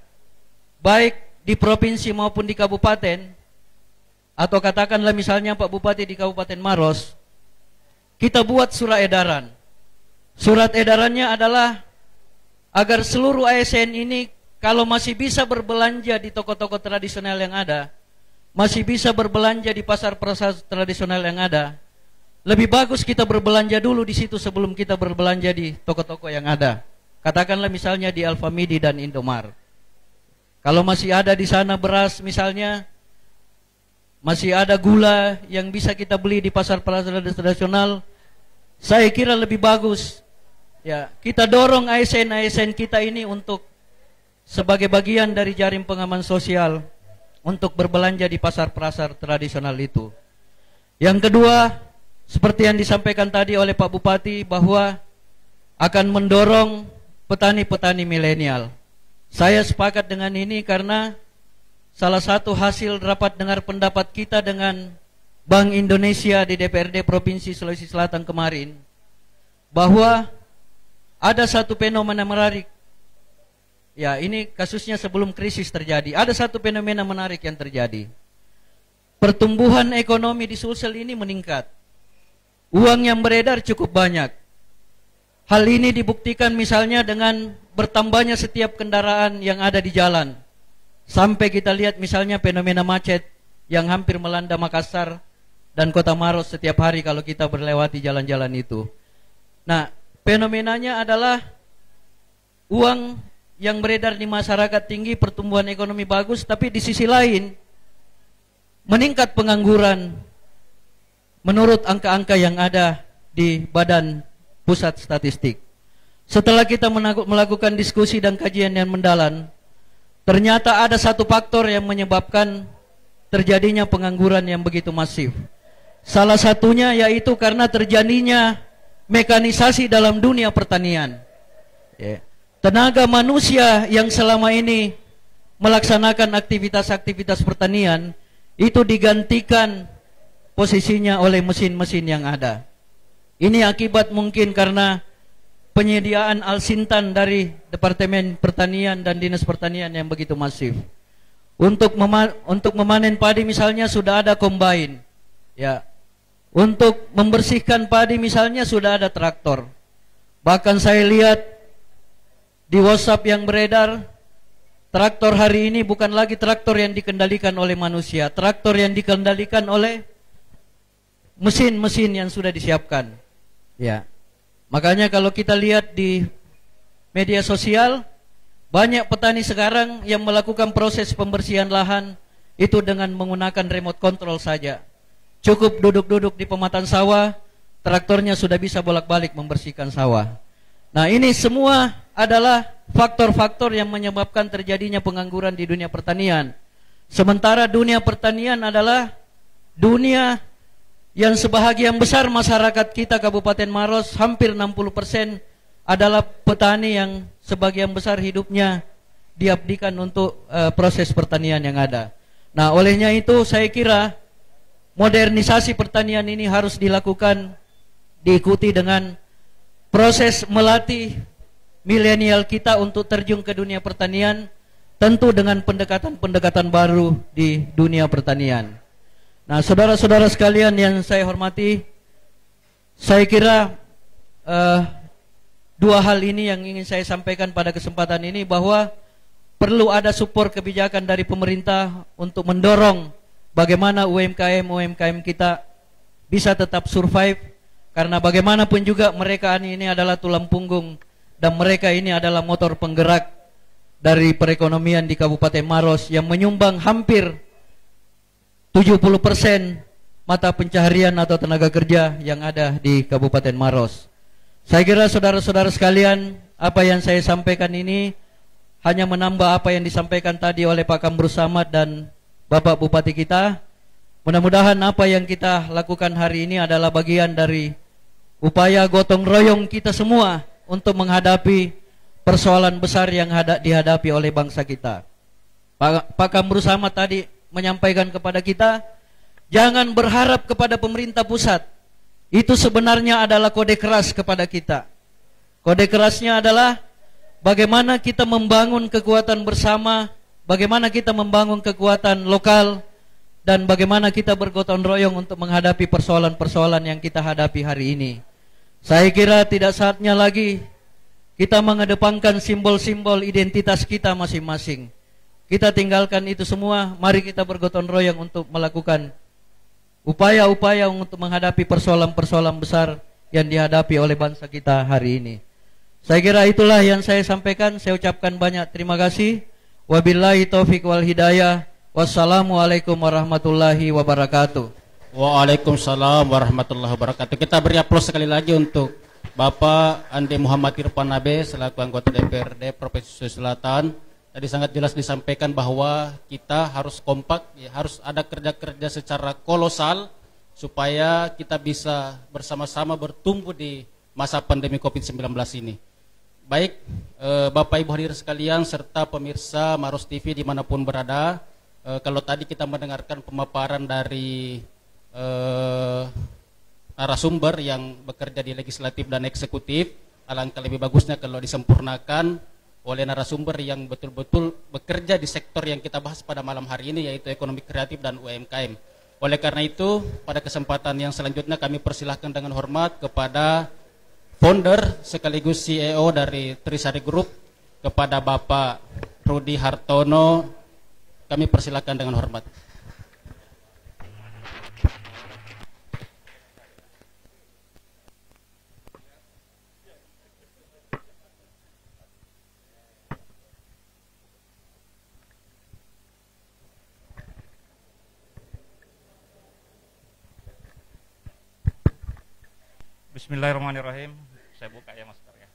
baik di provinsi maupun di kabupaten, atau katakanlah misalnya Pak Bupati di Kabupaten Maros, kita buat surat edaran. Surat edarannya adalah agar seluruh ASN ini kalau masih bisa berbelanja di toko-toko tradisional yang ada, masih bisa berbelanja di pasar-pasar tradisional yang ada, lebih bagus kita berbelanja dulu di situ sebelum kita berbelanja di toko-toko yang ada. Katakanlah misalnya di Alfamidi dan Indomart. Kalau masih ada di sana beras misalnya, masih ada gula yang bisa kita beli di pasar-pasar tradisional, saya kira lebih bagus ya kita dorong ASN kita ini untuk sebagai bagian dari jaring pengaman sosial untuk berbelanja di pasar-pasar tradisional itu. Yang kedua, seperti yang disampaikan tadi oleh Pak Bupati, bahwa akan mendorong petani-petani milenial. Saya sepakat dengan ini karena salah satu hasil rapat dengar pendapat kita dengan Bank Indonesia di DPRD Provinsi Sulawesi Selatan kemarin, bahwa ada satu fenomena menarik. Ya, ini kasusnya sebelum krisis terjadi. Ada satu fenomena menarik yang terjadi. Pertumbuhan ekonomi di Sulsel ini meningkat. Uang yang beredar cukup banyak. Hal ini dibuktikan misalnya dengan bertambahnya setiap kendaraan yang ada di jalan. Sampai kita lihat misalnya fenomena macet yang hampir melanda Makassar dan Kota Maros setiap hari kalau kita berlewati jalan-jalan itu. Nah, fenomenanya adalah uang yang beredar di masyarakat tinggi, pertumbuhan ekonomi bagus, tapi di sisi lain meningkat pengangguran menurut angka-angka yang ada di Badan Pusat Statistik. Setelah kita melakukan diskusi dan kajian yang mendalam, ternyata ada satu faktor yang menyebabkan terjadinya pengangguran yang begitu masif. Salah satunya yaitu karena terjadinya mekanisasi dalam dunia pertanian. Tenaga manusia yang selama ini melaksanakan aktivitas-aktivitas pertanian itu digantikan posisinya oleh mesin-mesin yang ada. Ini akibat mungkin karena penyediaan alsintan dari Departemen Pertanian dan Dinas Pertanian yang begitu masif. Untuk memanen padi misalnya sudah ada combine. Ya. Untuk membersihkan padi misalnya sudah ada traktor. Bahkan saya lihat di WhatsApp yang beredar, traktor hari ini bukan lagi traktor yang dikendalikan oleh manusia, traktor yang dikendalikan oleh mesin-mesin yang sudah disiapkan. Ya. Makanya kalau kita lihat di media sosial, banyak petani sekarang yang melakukan proses pembersihan lahan itu dengan menggunakan remote control saja. Cukup duduk-duduk di pematang sawah, traktornya sudah bisa bolak-balik membersihkan sawah. Nah, ini semua adalah faktor-faktor yang menyebabkan terjadinya pengangguran di dunia pertanian. Sementara dunia pertanian adalah dunia yang sebahagian besar masyarakat kita Kabupaten Maros, hampir 60% adalah petani yang sebagian besar hidupnya diabdikan untuk proses pertanian yang ada. Nah, olehnya itu saya kira modernisasi pertanian ini harus dilakukan, diikuti dengan proses melatih milenial kita untuk terjun ke dunia pertanian, tentu dengan pendekatan-pendekatan baru di dunia pertanian. Nah, saudara-saudara sekalian yang saya hormati, saya kira dua hal ini yang ingin saya sampaikan pada kesempatan ini, bahwa perlu ada support kebijakan dari pemerintah untuk mendorong bagaimana UMKM kita bisa tetap survive, karena bagaimanapun juga mereka ini adalah tulang punggung dan mereka ini adalah motor penggerak dari perekonomian di Kabupaten Maros yang menyumbang hampir 70% mata pencaharian atau tenaga kerja yang ada di Kabupaten Maros. Saya kira saudara-saudara sekalian, apa yang saya sampaikan ini hanya menambah apa yang disampaikan tadi oleh Pak Kamrus Samad dan Bapak Bupati kita. Mudah-mudahan apa yang kita lakukan hari ini adalah bagian dari upaya gotong royong kita semua untuk menghadapi persoalan besar yang dihadapi oleh bangsa kita. Pak Kamrus Samad tadi menyampaikan kepada kita, jangan berharap kepada pemerintah pusat. Itu sebenarnya adalah kode keras kepada kita. Kode kerasnya adalah bagaimana kita membangun kekuatan bersama, bagaimana kita membangun kekuatan lokal, dan bagaimana kita bergotong royong untuk menghadapi persoalan-persoalan yang kita hadapi hari ini. Saya kira tidak saatnya lagi kita mengedepankan simbol-simbol identitas kita masing-masing. Kita tinggalkan itu semua, mari kita bergotong royong untuk melakukan upaya-upaya untuk menghadapi persoalan-persoalan besar yang dihadapi oleh bangsa kita hari ini. Saya kira itulah yang saya sampaikan. Saya ucapkan banyak terima kasih. Wabillahi taufiq wal hidayah. Wassalamualaikum warahmatullahi wabarakatuh. Waalaikumsalam warahmatullahi wabarakatuh. Kita beri aplaus sekali lagi untuk Bapak Andi Muhammad Irfan Abe selaku anggota DPRD Provinsi Sulawesi Selatan. Tadi sangat jelas disampaikan bahwa kita harus kompak, ya, harus ada kerja-kerja secara kolosal supaya kita bisa bersama-sama bertumbuh di masa pandemi COVID-19 ini. Baik, Bapak Ibu hadirin sekalian serta pemirsa Maros TV dimanapun berada, kalau tadi kita mendengarkan pemaparan dari narasumber yang bekerja di legislatif dan eksekutif, alangkah lebih bagusnya kalau disempurnakan oleh narasumber yang betul-betul bekerja di sektor yang kita bahas pada malam hari ini, yaitu ekonomi kreatif dan UMKM. Oleh karena itu, pada kesempatan yang selanjutnya kami persilahkan dengan hormat kepada founder sekaligus CEO dari Trisari Group, kepada Bapak Rudi Hartono, kami persilahkan dengan hormat. Bismillahirrahmanirrahim. Saya buka ya maskernya.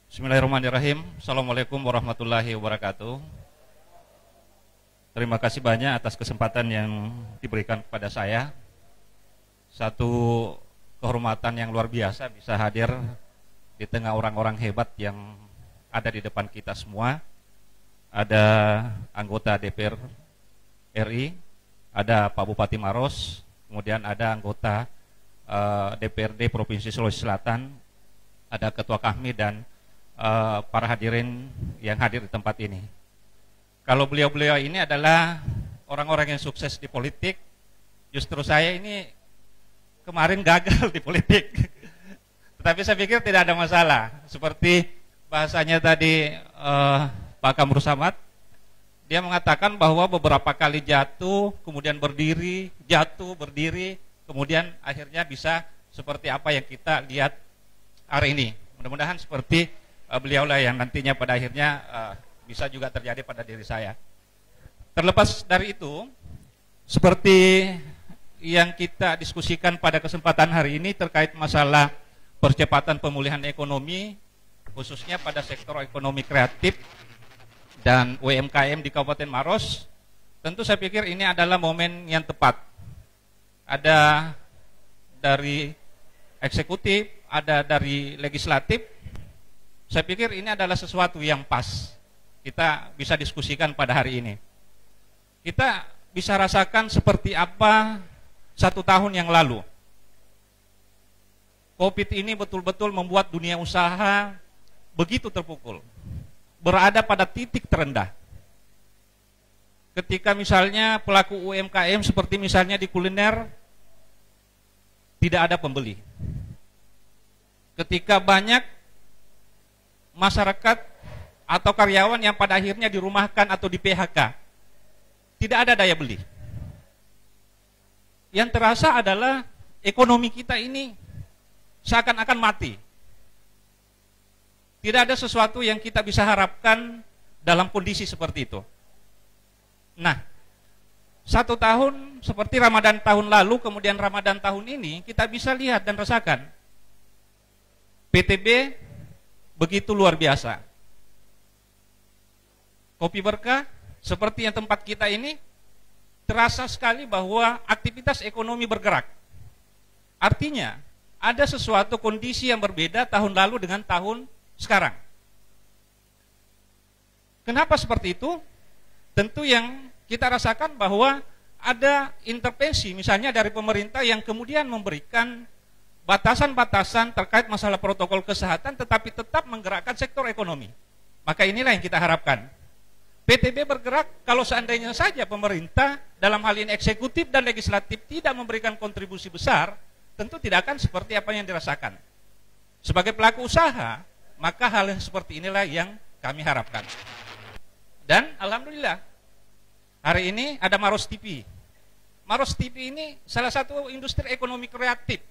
Bismillahirrahmanirrahim. Assalamualaikum warahmatullahi wabarakatuh. Terima kasih banyak atas kesempatan yang diberikan kepada saya. Satu kehormatan yang luar biasa bisa hadir di tengah orang-orang hebat yang ada di depan kita semua. Ada anggota DPR RI, ada Pak Bupati Maros, kemudian ada anggota DPRD Provinsi Sulawesi Selatan, ada Ketua Kahmi dan para hadirin yang hadir di tempat ini. Kalau beliau-beliau ini adalah orang-orang yang sukses di politik, justru saya ini kemarin gagal di politik. Tetapi saya pikir tidak ada masalah. Seperti bahasanya tadi Pak Kamru Samad, dia mengatakan bahwa beberapa kali jatuh, kemudian berdiri, jatuh, berdiri, kemudian akhirnya bisa seperti apa yang kita lihat hari ini. Mudah-mudahan seperti beliaulah yang nantinya pada akhirnya bisa juga terjadi pada diri saya. Terlepas dari itu, seperti yang kita diskusikan pada kesempatan hari ini terkait masalah percepatan pemulihan ekonomi, khususnya pada sektor ekonomi kreatif dan UMKM di Kabupaten Maros, tentu saya pikir ini adalah momen yang tepat. Ada dari eksekutif, ada dari legislatif. Saya pikir ini adalah sesuatu yang pas kita bisa diskusikan pada hari ini. Kita bisa rasakan seperti apa 1 tahun yang lalu. COVID ini betul-betul membuat dunia usaha begitu terpukul, berada pada titik terendah. Ketika misalnya pelaku UMKM seperti misalnya di kuliner, tidak ada pembeli. Ketika banyak masyarakat atau karyawan yang pada akhirnya dirumahkan atau di PHK, tidak ada daya beli. Yang terasa adalah ekonomi kita ini seakan-akan mati. Tidak ada sesuatu yang kita bisa harapkan dalam kondisi seperti itu. Nah, 1 tahun seperti Ramadan tahun lalu, kemudian Ramadan tahun ini, kita bisa lihat dan rasakan. PTB begitu luar biasa. Kopi Berkah, seperti yang tempat kita ini, terasa sekali bahwa aktivitas ekonomi bergerak. Artinya, ada sesuatu kondisi yang berbeda tahun lalu dengan tahun sekarang. Kenapa seperti itu? Tentu yang kita rasakan bahwa ada intervensi misalnya dari pemerintah yang kemudian memberikan batasan-batasan terkait masalah protokol kesehatan tetapi tetap menggerakkan sektor ekonomi. Maka inilah yang kita harapkan. PTB bergerak kalau seandainya saja pemerintah dalam hal ini eksekutif dan legislatif tidak memberikan kontribusi besar, tentu tidak akan seperti apa yang dirasakan. Sebagai pelaku usaha, maka hal yang seperti inilah yang kami harapkan. Dan alhamdulillah, hari ini ada Maros TV. Maros TV ini salah satu industri ekonomi kreatif.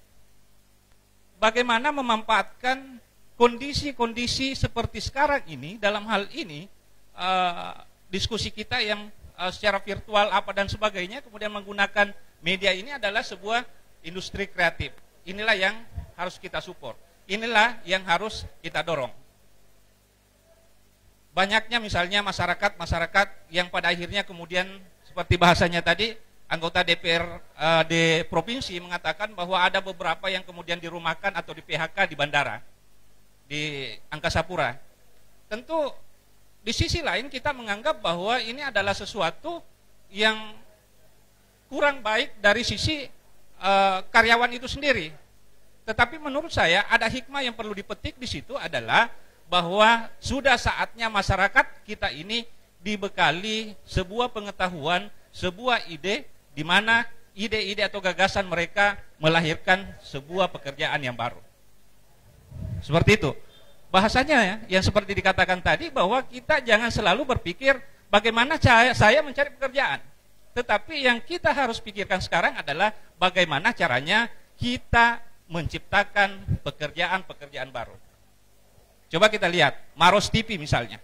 Bagaimana memanfaatkan kondisi-kondisi seperti sekarang ini, dalam hal ini, diskusi kita yang secara virtual apa dan sebagainya, kemudian menggunakan media ini adalah sebuah industri kreatif. Inilah yang harus kita support. Inilah yang harus kita dorong. Banyaknya misalnya masyarakat yang pada akhirnya kemudian seperti bahasanya tadi, anggota DPRD provinsi mengatakan bahwa ada beberapa yang kemudian dirumahkan atau di PHK di bandara, di Angkasa Pura. Tentu di sisi lain kita menganggap bahwa ini adalah sesuatu yang kurang baik dari sisi karyawan itu sendiri. Tetapi menurut saya ada hikmah yang perlu dipetik di situ adalah bahwa sudah saatnya masyarakat kita ini dibekali sebuah pengetahuan, sebuah ide di mana ide-ide atau gagasan mereka melahirkan sebuah pekerjaan yang baru. Seperti itu. Bahasanya ya, yang seperti dikatakan tadi bahwa kita jangan selalu berpikir bagaimana saya mencari pekerjaan. Tetapi yang kita harus pikirkan sekarang adalah bagaimana caranya kita menciptakan pekerjaan-pekerjaan baru. Coba kita lihat, Maros TV misalnya.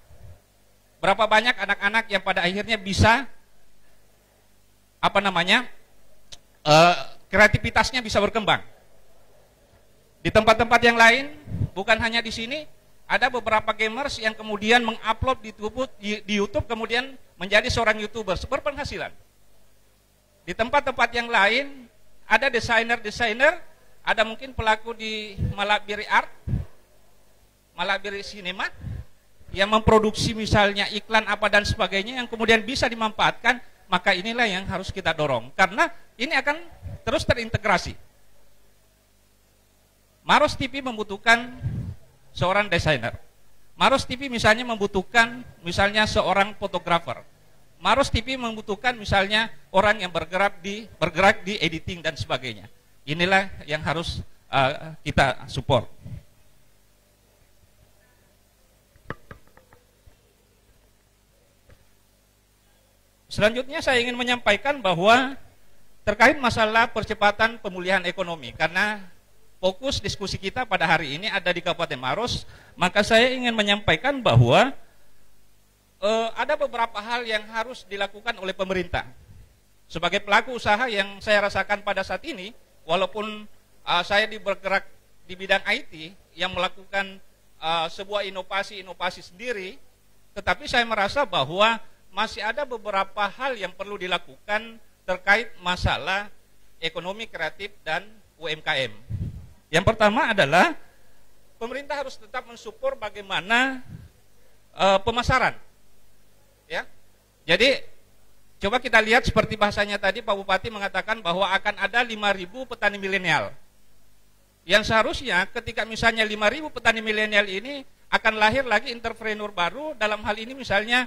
Berapa banyak anak-anak yang pada akhirnya bisa, kreativitasnya bisa berkembang. Di tempat-tempat yang lain, bukan hanya di sini, ada beberapa gamers yang kemudian mengupload di YouTube, kemudian menjadi seorang YouTuber, berpenghasilan. Di tempat-tempat yang lain, ada desainer-desainer, ada mungkin pelaku di Malabiri Art, Malabiri Cinema, yang memproduksi misalnya iklan apa dan sebagainya, yang kemudian bisa dimanfaatkan maka inilah yang harus kita dorong. Karena ini akan terus terintegrasi. Maros TV membutuhkan seorang desainer. Maros TV misalnya membutuhkan misalnya seorang fotografer. Maros TV membutuhkan misalnya orang yang bergerak di editing dan sebagainya. Inilah yang harus kita support. Selanjutnya saya ingin menyampaikan bahwa terkait masalah percepatan pemulihan ekonomi, karena fokus diskusi kita pada hari ini ada di Kabupaten Maros, maka saya ingin menyampaikan bahwa ada beberapa hal yang harus dilakukan oleh pemerintah. Sebagai pelaku usaha yang saya rasakan pada saat ini, walaupun saya bergerak di bidang IT yang melakukan sebuah inovasi sendiri, tetapi saya merasa bahwa masih ada beberapa hal yang perlu dilakukan terkait masalah ekonomi kreatif dan UMKM. Yang pertama adalah pemerintah harus tetap mensupport bagaimana pemasaran. Ya. Jadi coba kita lihat seperti bahasanya tadi Pak Bupati mengatakan bahwa akan ada 5.000 petani milenial. Yang seharusnya ketika misalnya 5.000 petani milenial ini akan lahir lagi entrepreneur baru, dalam hal ini misalnya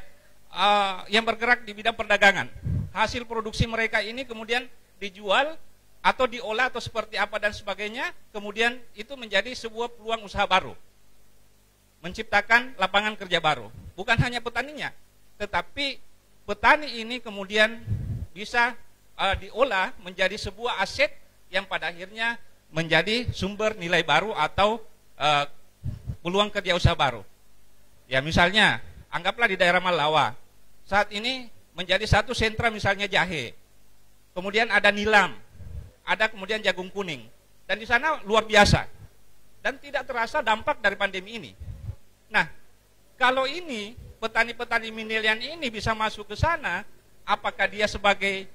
yang bergerak di bidang perdagangan. Hasil produksi mereka ini kemudian dijual atau diolah atau seperti apa dan sebagainya, kemudian itu menjadi sebuah peluang usaha baru, menciptakan lapangan kerja baru. Bukan hanya petaninya, tetapi petani ini kemudian bisa diolah menjadi sebuah aset yang pada akhirnya menjadi sumber nilai baru atau peluang kerja usaha baru. Ya misalnya, anggaplah di daerah Malawa, saat ini menjadi satu sentra misalnya jahe, kemudian ada nilam, ada kemudian jagung kuning, dan di sana luar biasa, dan tidak terasa dampak dari pandemi ini. Nah, kalau ini petani-petani milenial ini bisa masuk ke sana, apakah dia sebagai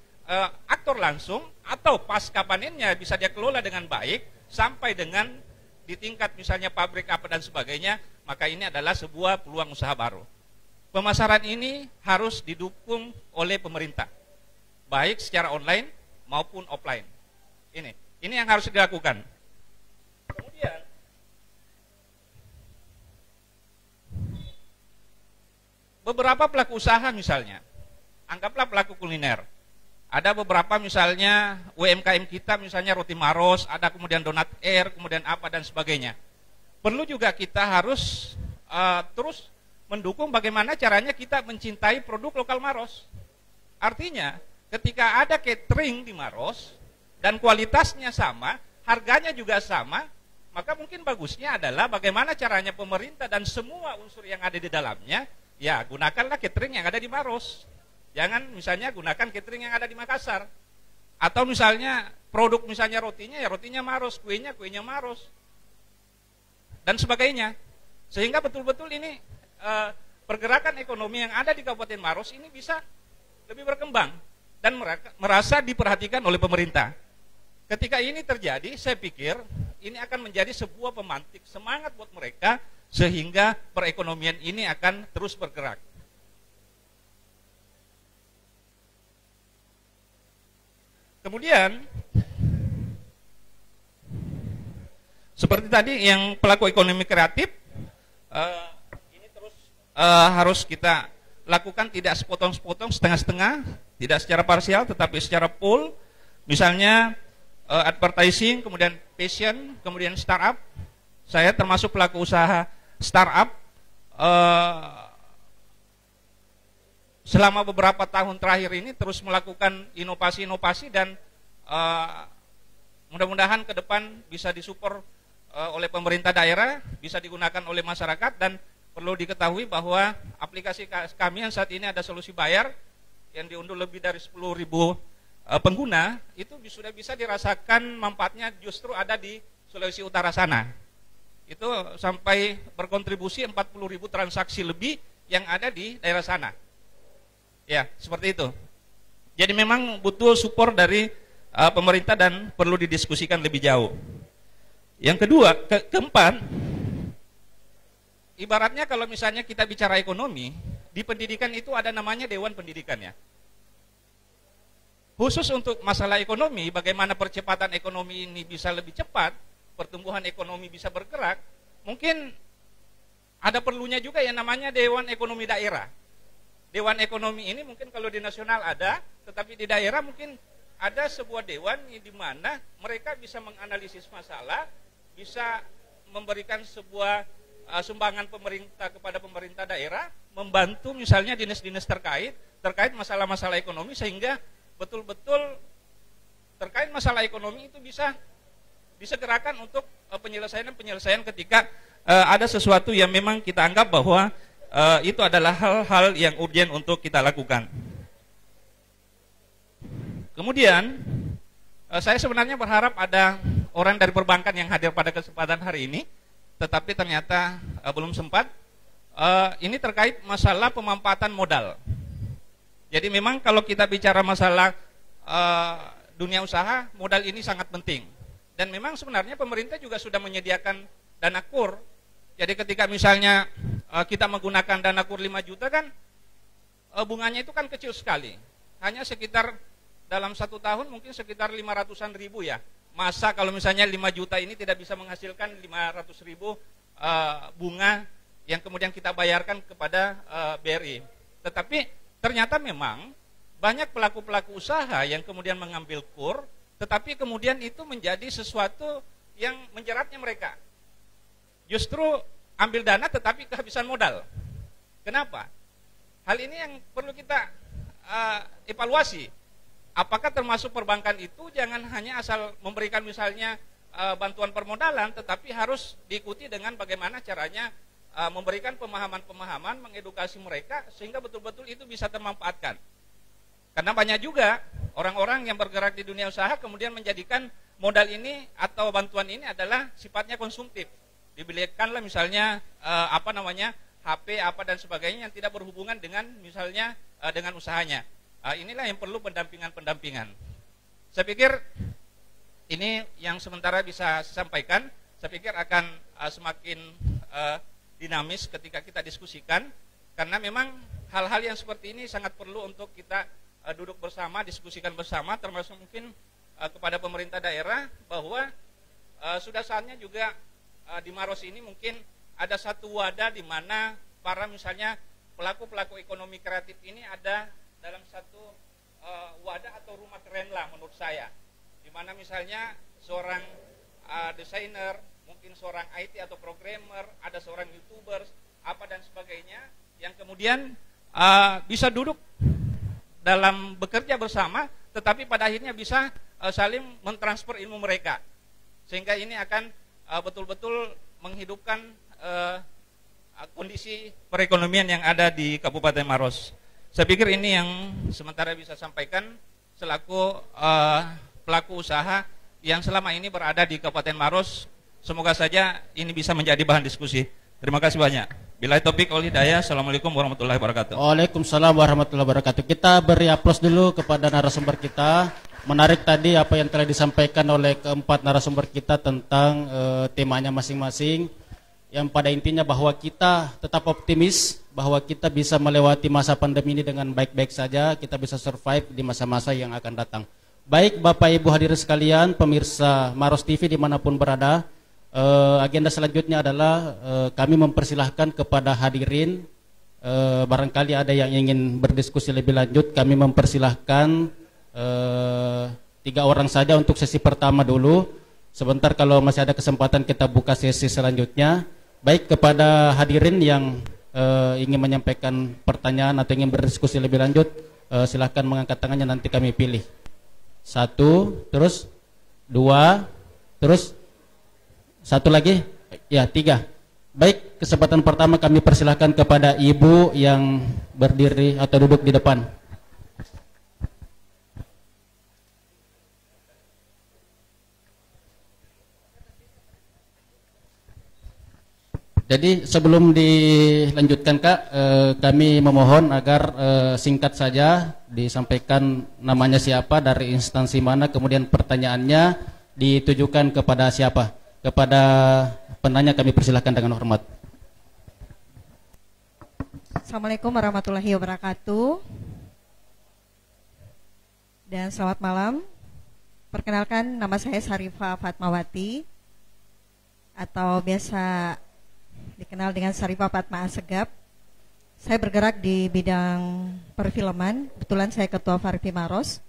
aktor langsung atau pasca panennya bisa dia kelola dengan baik sampai dengan di tingkat misalnya pabrik apa dan sebagainya, maka ini adalah sebuah peluang usaha baru. Pemasaran ini harus didukung oleh pemerintah, baik secara online maupun offline. Ini yang harus dilakukan. Kemudian beberapa pelaku usaha misalnya, anggaplah pelaku kuliner. Ada beberapa misalnya UMKM kita misalnya Roti Maros, ada kemudian Donat Air, kemudian apa dan sebagainya. Perlu juga kita harus terus mendukung bagaimana caranya kita mencintai produk lokal Maros. Artinya ketika ada catering di Maros dan kualitasnya sama, harganya juga sama, maka mungkin bagusnya adalah bagaimana caranya pemerintah dan semua unsur yang ada di dalamnya, ya gunakanlah catering yang ada di Maros. Jangan misalnya gunakan catering yang ada di Makassar. Atau misalnya produk misalnya rotinya, ya rotinya Maros, kuenya Maros. Dan sebagainya. Sehingga betul-betul ini pergerakan ekonomi yang ada di Kabupaten Maros ini bisa lebih berkembang dan merasa diperhatikan oleh pemerintah. Ketika ini terjadi, saya pikir ini akan menjadi sebuah pemantik semangat buat mereka sehingga perekonomian ini akan terus bergerak. Kemudian seperti tadi yang pelaku ekonomi kreatif ini terus harus kita lakukan tidak sepotong-sepotong, setengah-setengah, tidak secara parsial tetapi secara full. Misalnya advertising, kemudian passion, kemudian startup. Saya termasuk pelaku usaha startup. Selama beberapa tahun terakhir ini terus melakukan inovasi-inovasi dan mudah-mudahan ke depan bisa disupport oleh pemerintah daerah, bisa digunakan oleh masyarakat. Dan perlu diketahui bahwa aplikasi kami yang saat ini ada solusi bayar yang diunduh lebih dari 10.000 pengguna, itu sudah bisa dirasakan manfaatnya justru ada di Sulawesi Utara sana. Itu sampai berkontribusi 40.000 transaksi lebih yang ada di daerah sana. Ya, seperti itu. Jadi memang butuh support dari pemerintah dan perlu didiskusikan lebih jauh. Yang kedua, keempat, ibaratnya kalau misalnya kita bicara ekonomi, di pendidikan itu ada namanya Dewan Pendidikan ya. khusus untuk masalah ekonomi, bagaimana percepatan ekonomi ini bisa lebih cepat, pertumbuhan ekonomi bisa bergerak, mungkin ada perlunya juga yang namanya Dewan Ekonomi Daerah. Dewan Ekonomi ini mungkin kalau di nasional ada, tetapi di daerah mungkin ada sebuah dewan di mana mereka bisa menganalisis masalah, bisa memberikan sebuah sumbangan pemerintah kepada pemerintah daerah, membantu misalnya dinas-dinas terkait masalah-masalah ekonomi, sehingga betul-betul terkait masalah ekonomi itu bisa disegerakan untuk penyelesaian ketika ada sesuatu yang memang kita anggap bahwa itu adalah hal-hal yang urgent untuk kita lakukan. Kemudian saya sebenarnya berharap ada orang dari perbankan yang hadir pada kesempatan hari ini, tetapi ternyata belum sempat. Ini terkait masalah pemanfaatan modal. Jadi memang kalau kita bicara masalah dunia usaha, modal ini sangat penting. Dan memang sebenarnya pemerintah juga sudah menyediakan dana kur. Jadi ketika misalnya kita menggunakan dana kur 5 juta kan, bunganya itu kan kecil sekali. Hanya sekitar dalam 1 tahun mungkin sekitar 500-an ribu ya. Masa kalau misalnya 5 juta ini tidak bisa menghasilkan 500 ribu bunga yang kemudian kita bayarkan kepada BRI. Tetapi ternyata memang banyak pelaku-pelaku usaha yang kemudian mengambil kur, tetapi kemudian itu menjadi sesuatu yang menjeratnya mereka. Justru ambil dana tetapi kehabisan modal. Kenapa? Hal ini yang perlu kita evaluasi. Apakah termasuk perbankan itu jangan hanya asal memberikan misalnya bantuan permodalan, tetapi harus diikuti dengan bagaimana caranya memberikan pemahaman-pemahaman, mengedukasi mereka sehingga betul-betul itu bisa termanfaatkan. Karena banyak juga orang-orang yang bergerak di dunia usaha kemudian menjadikan modal ini atau bantuan ini adalah sifatnya konsumtif. Dibelikanlah misalnya HP apa dan sebagainya yang tidak berhubungan dengan misalnya dengan usahanya. Inilah yang perlu pendampingan. Saya pikir ini yang sementara bisa saya sampaikan. Saya pikir akan semakin dinamis ketika kita diskusikan, karena memang hal-hal yang seperti ini sangat perlu untuk kita duduk bersama, diskusikan bersama, termasuk mungkin kepada pemerintah daerah bahwa sudah saatnya juga di Maros ini mungkin ada satu wadah di mana para misalnya pelaku-pelaku ekonomi kreatif ini ada dalam satu wadah atau rumah keren lah menurut saya, di mana misalnya seorang desainer, mungkin seorang IT atau programmer, ada seorang YouTubers, apa dan sebagainya, yang kemudian bisa duduk dalam bekerja bersama, tetapi pada akhirnya bisa saling mentransfer ilmu mereka, sehingga ini akan betul-betul menghidupkan kondisi perekonomian yang ada di Kabupaten Maros. Saya pikir ini yang sementara bisa sampaikan selaku pelaku usaha yang selama ini berada di Kabupaten Maros. Semoga saja ini bisa menjadi bahan diskusi. Terima kasih banyak. Billahi taufik wal hidayah. Assalamualaikum warahmatullahi wabarakatuh. Waalaikumsalam warahmatullahi wabarakatuh. Kita beri aplaus dulu kepada narasumber kita. Menarik tadi apa yang telah disampaikan oleh keempat narasumber kita tentang temanya masing-masing. Yang pada intinya bahwa kita tetap optimis bahwa kita bisa melewati masa pandemi ini dengan baik-baik saja, kita bisa survive di masa-masa yang akan datang. Baik Bapak Ibu hadirin sekalian, pemirsa Maros TV dimanapun berada, agenda selanjutnya adalah kami mempersilahkan kepada hadirin, barangkali ada yang ingin berdiskusi lebih lanjut, kami mempersilahkan 3 orang saja untuk sesi pertama dulu. Sebentar kalau masih ada kesempatan kita buka sesi selanjutnya. Baik kepada hadirin yang ingin menyampaikan pertanyaan atau ingin berdiskusi lebih lanjut, silahkan mengangkat tangannya, nanti kami pilih. 1, terus 2, terus 1 lagi, ya 3. Baik, kesempatan pertama kami persilahkan kepada ibu yang berdiri atau duduk di depan. Jadi sebelum dilanjutkan Kak, kami memohon agar singkat saja disampaikan namanya siapa, dari instansi mana, kemudian pertanyaannya ditujukan kepada siapa. Kepada penanya kami persilahkan dengan hormat. Assalamualaikum warahmatullahi wabarakatuh. dan selamat malam. Perkenalkan, nama saya Sarifah Fatmawati atau biasa dikenal dengan Sarifah Fatma Assegaf. Saya bergerak di bidang perfilman. Kebetulan saya Ketua Farfi Maros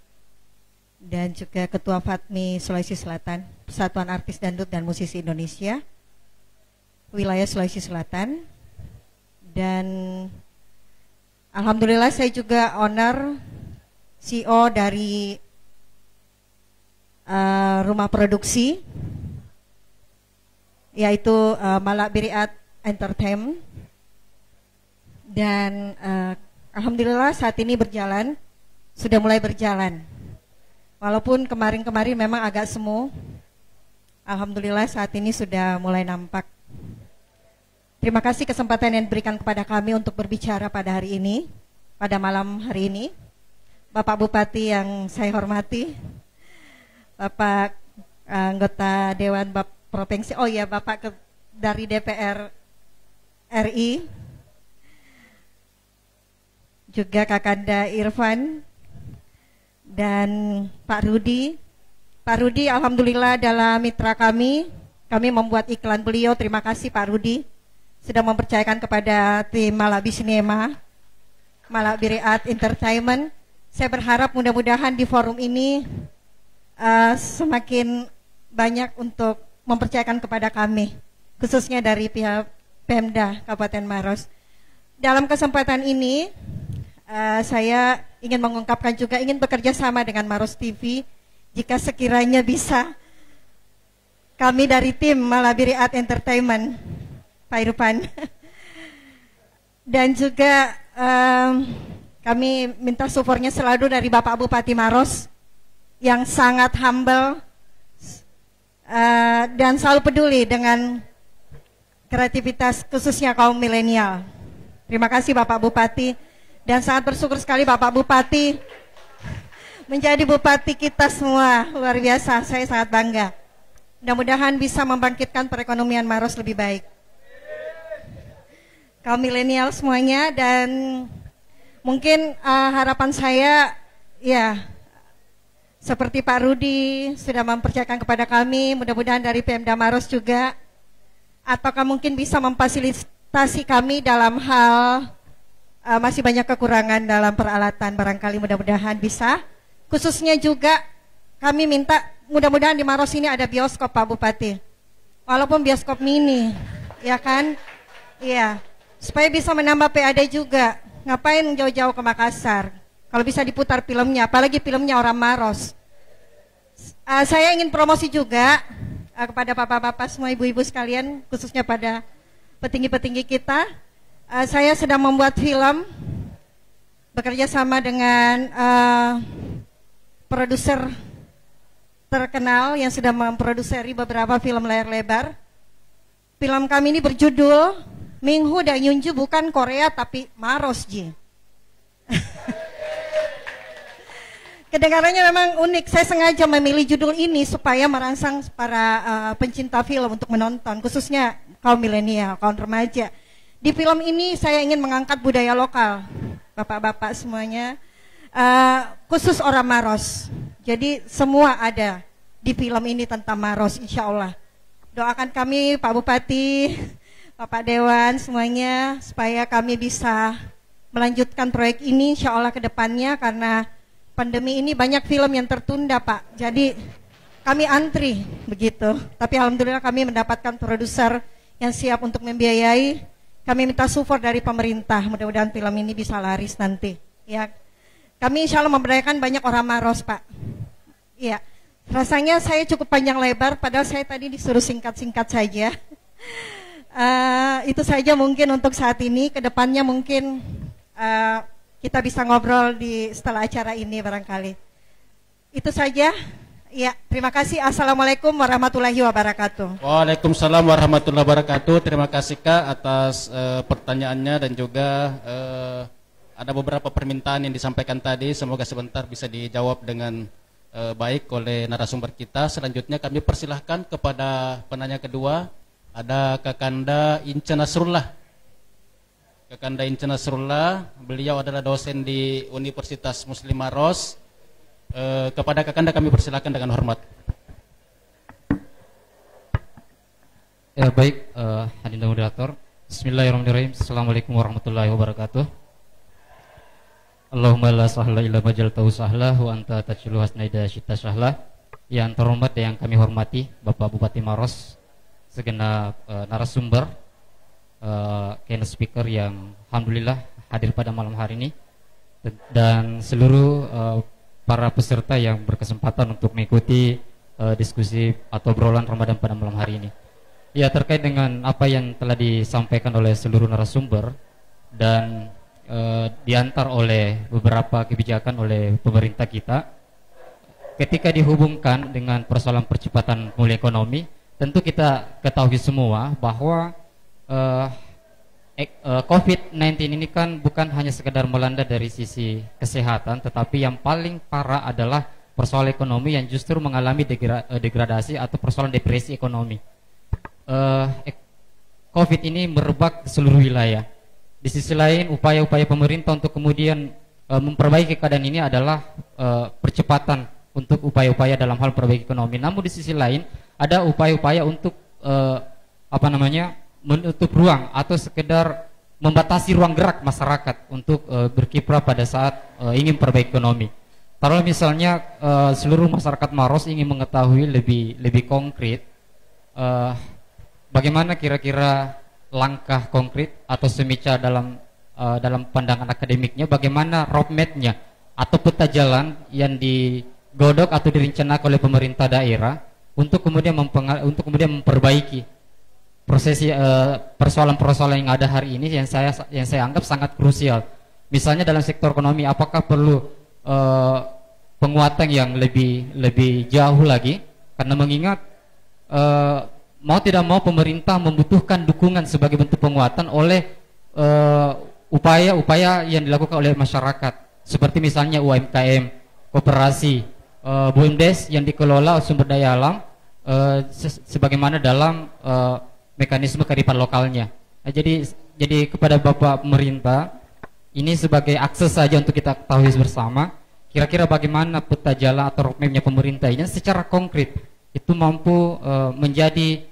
dan juga Ketua Fatmi Sulawesi Selatan, Persatuan Artis Dangdut dan Musisi Indonesia, wilayah Sulawesi Selatan. Dan alhamdulillah saya juga owner CEO dari rumah produksi, yaitu Malak Biriat Entertainment. Dan alhamdulillah saat ini sudah mulai berjalan. Walaupun kemarin-kemarin memang agak semu, alhamdulillah saat ini sudah mulai nampak. Terima kasih kesempatan yang diberikan kepada kami untuk berbicara pada hari ini, pada malam hari ini. Bapak Bupati yang saya hormati, Bapak anggota Dewan Provinsi, Bapak dari DPR RI, juga Kakanda Irfan, dan Pak Rudi. Pak Rudi alhamdulillah adalah mitra kami membuat iklan beliau. Terima kasih Pak Rudi sudah mempercayakan kepada tim Malak Sinema, Malak Biriat Entertainment. Saya berharap mudah-mudahan di forum ini semakin banyak untuk mempercayakan kepada kami, khususnya dari pihak Pemda Kabupaten Maros. Dalam kesempatan ini saya ingin mengungkapkan juga ingin bekerja sama dengan Maros TV. Jika sekiranya bisa, kami dari tim Malak Biriat Entertainment, Pak Irfan, dan juga kami minta supportnya selalu dari Bapak Bupati Maros yang sangat humble dan selalu peduli dengan kreativitas khususnya kaum milenial. Terima kasih Bapak Bupati, dan sangat bersyukur sekali Bapak Bupati menjadi bupati kita semua, luar biasa. Saya sangat bangga. Mudah-mudahan bisa membangkitkan perekonomian Maros lebih baik. Kaum milenial semuanya, dan mungkin harapan saya ya seperti Pak Rudi sudah mempercayakan kepada kami, mudah-mudahan dari Pemda Maros juga, ataukah mungkin bisa memfasilitasi kami dalam hal masih banyak kekurangan dalam peralatan, barangkali mudah-mudahan bisa. Khususnya juga kami minta mudah-mudahan di Maros ini ada bioskop Pak Bupati, walaupun bioskop mini, ya kan? Iya, supaya bisa menambah PAD juga. Ngapain jauh-jauh ke Makassar kalau bisa diputar filmnya, apalagi filmnya orang Maros. Saya ingin promosi juga kepada bapak-bapak semua, ibu-ibu sekalian, khususnya pada petinggi-petinggi kita. Saya sedang membuat film bekerja sama dengan produser terkenal yang sudah memproduseri beberapa film layar lebar. Film kami ini berjudul Minghu dan Yunju, bukan Korea tapi Maros Ji. Kedengarannya memang unik. Saya sengaja memilih judul ini supaya merangsang para pencinta film untuk menonton, khususnya kaum milenial, kaum remaja. Di film ini saya ingin mengangkat budaya lokal, bapak-bapak semuanya, khusus orang Maros. Jadi semua ada di film ini tentang Maros, insya Allah. Doakan kami Pak Bupati, Bapak Dewan semuanya, supaya kami bisa melanjutkan proyek ini insya Allah ke depannya, karena pandemi ini banyak film yang tertunda Pak. Jadi kami antri begitu, tapi alhamdulillah kami mendapatkan produser yang siap untuk membiayai. Kami minta support dari pemerintah, mudah-mudahan film ini bisa laris nanti. Ya, kami insya Allah memberdayakan banyak orang Maros Pak. Iya, rasanya saya cukup panjang lebar, padahal saya tadi disuruh singkat-singkat saja. Itu saja mungkin untuk saat ini. Kedepannya mungkin kita bisa ngobrol setelah acara ini barangkali. Itu saja. Ya, terima kasih. Assalamualaikum warahmatullahi wabarakatuh. Waalaikumsalam warahmatullahi wabarakatuh. Terima kasih Kak atas pertanyaannya, dan juga ada beberapa permintaan yang disampaikan tadi. Semoga sebentar bisa dijawab dengan baik oleh narasumber kita. Selanjutnya kami persilahkan kepada penanya kedua, ada Kakanda Ince Nasrullah. Kakanda Ince Nasrullah, beliau adalah dosen di Universitas Muslim Maros Kepada Kakanda kami persilakan dengan hormat. Ya baik, hadirin moderator. Bismillahirrahmanirrahim. Assalamualaikum warahmatullahi wabarakatuh. Allahumma la sahla illa ma jaltahu sahla wa anta tajlu hasnaida syita sahla. Yang terhormat dan yang kami hormati Bapak Bupati Maros, segenap narasumber, keynote speaker yang alhamdulillah hadir pada malam hari ini, dan seluruh para peserta yang berkesempatan untuk mengikuti diskusi atau obrolan Ramadan pada malam hari ini. Ya, terkait dengan apa yang telah disampaikan oleh seluruh narasumber dan diantar oleh beberapa kebijakan oleh pemerintah kita, ketika dihubungkan dengan persoalan percepatan pemulihan ekonomi, tentu kita ketahui semua bahwa COVID-19 ini kan bukan hanya sekedar melanda dari sisi kesehatan, tetapi yang paling parah adalah persoalan ekonomi yang justru mengalami degradasi atau persoalan depresi ekonomi. COVID ini merebak ke seluruh wilayah. Di sisi lain, upaya-upaya pemerintah untuk kemudian memperbaiki keadaan ini adalah percepatan untuk upaya-upaya dalam hal perbaiki ekonomi. Namun di sisi lain, ada upaya-upaya untuk menutup ruang atau sekedar membatasi ruang gerak masyarakat untuk berkiprah pada saat ingin perbaiki ekonomi. Taruh misalnya seluruh masyarakat Maros ingin mengetahui lebih konkret bagaimana kira-kira langkah konkret atau semica dalam pandangan akademiknya, bagaimana roadmap-nya atau peta jalan yang digodok atau direncanakan oleh pemerintah daerah untuk kemudian memperbaiki persoalan-persoalan yang ada hari ini yang saya anggap sangat krusial. Misalnya dalam sektor ekonomi, apakah perlu penguatan yang lebih jauh lagi, karena mengingat mau tidak mau pemerintah membutuhkan dukungan sebagai bentuk penguatan oleh upaya-upaya yang dilakukan oleh masyarakat, seperti misalnya UMKM, koperasi, BUMDes yang dikelola sumber daya alam sebagaimana dalam mekanisme kearifan lokalnya. Jadi kepada Bapak pemerintah, ini sebagai akses saja untuk kita ketahui bersama, kira-kira bagaimana peta jalan atau roadmap-nya pemerintah ini secara konkret itu mampu menjadi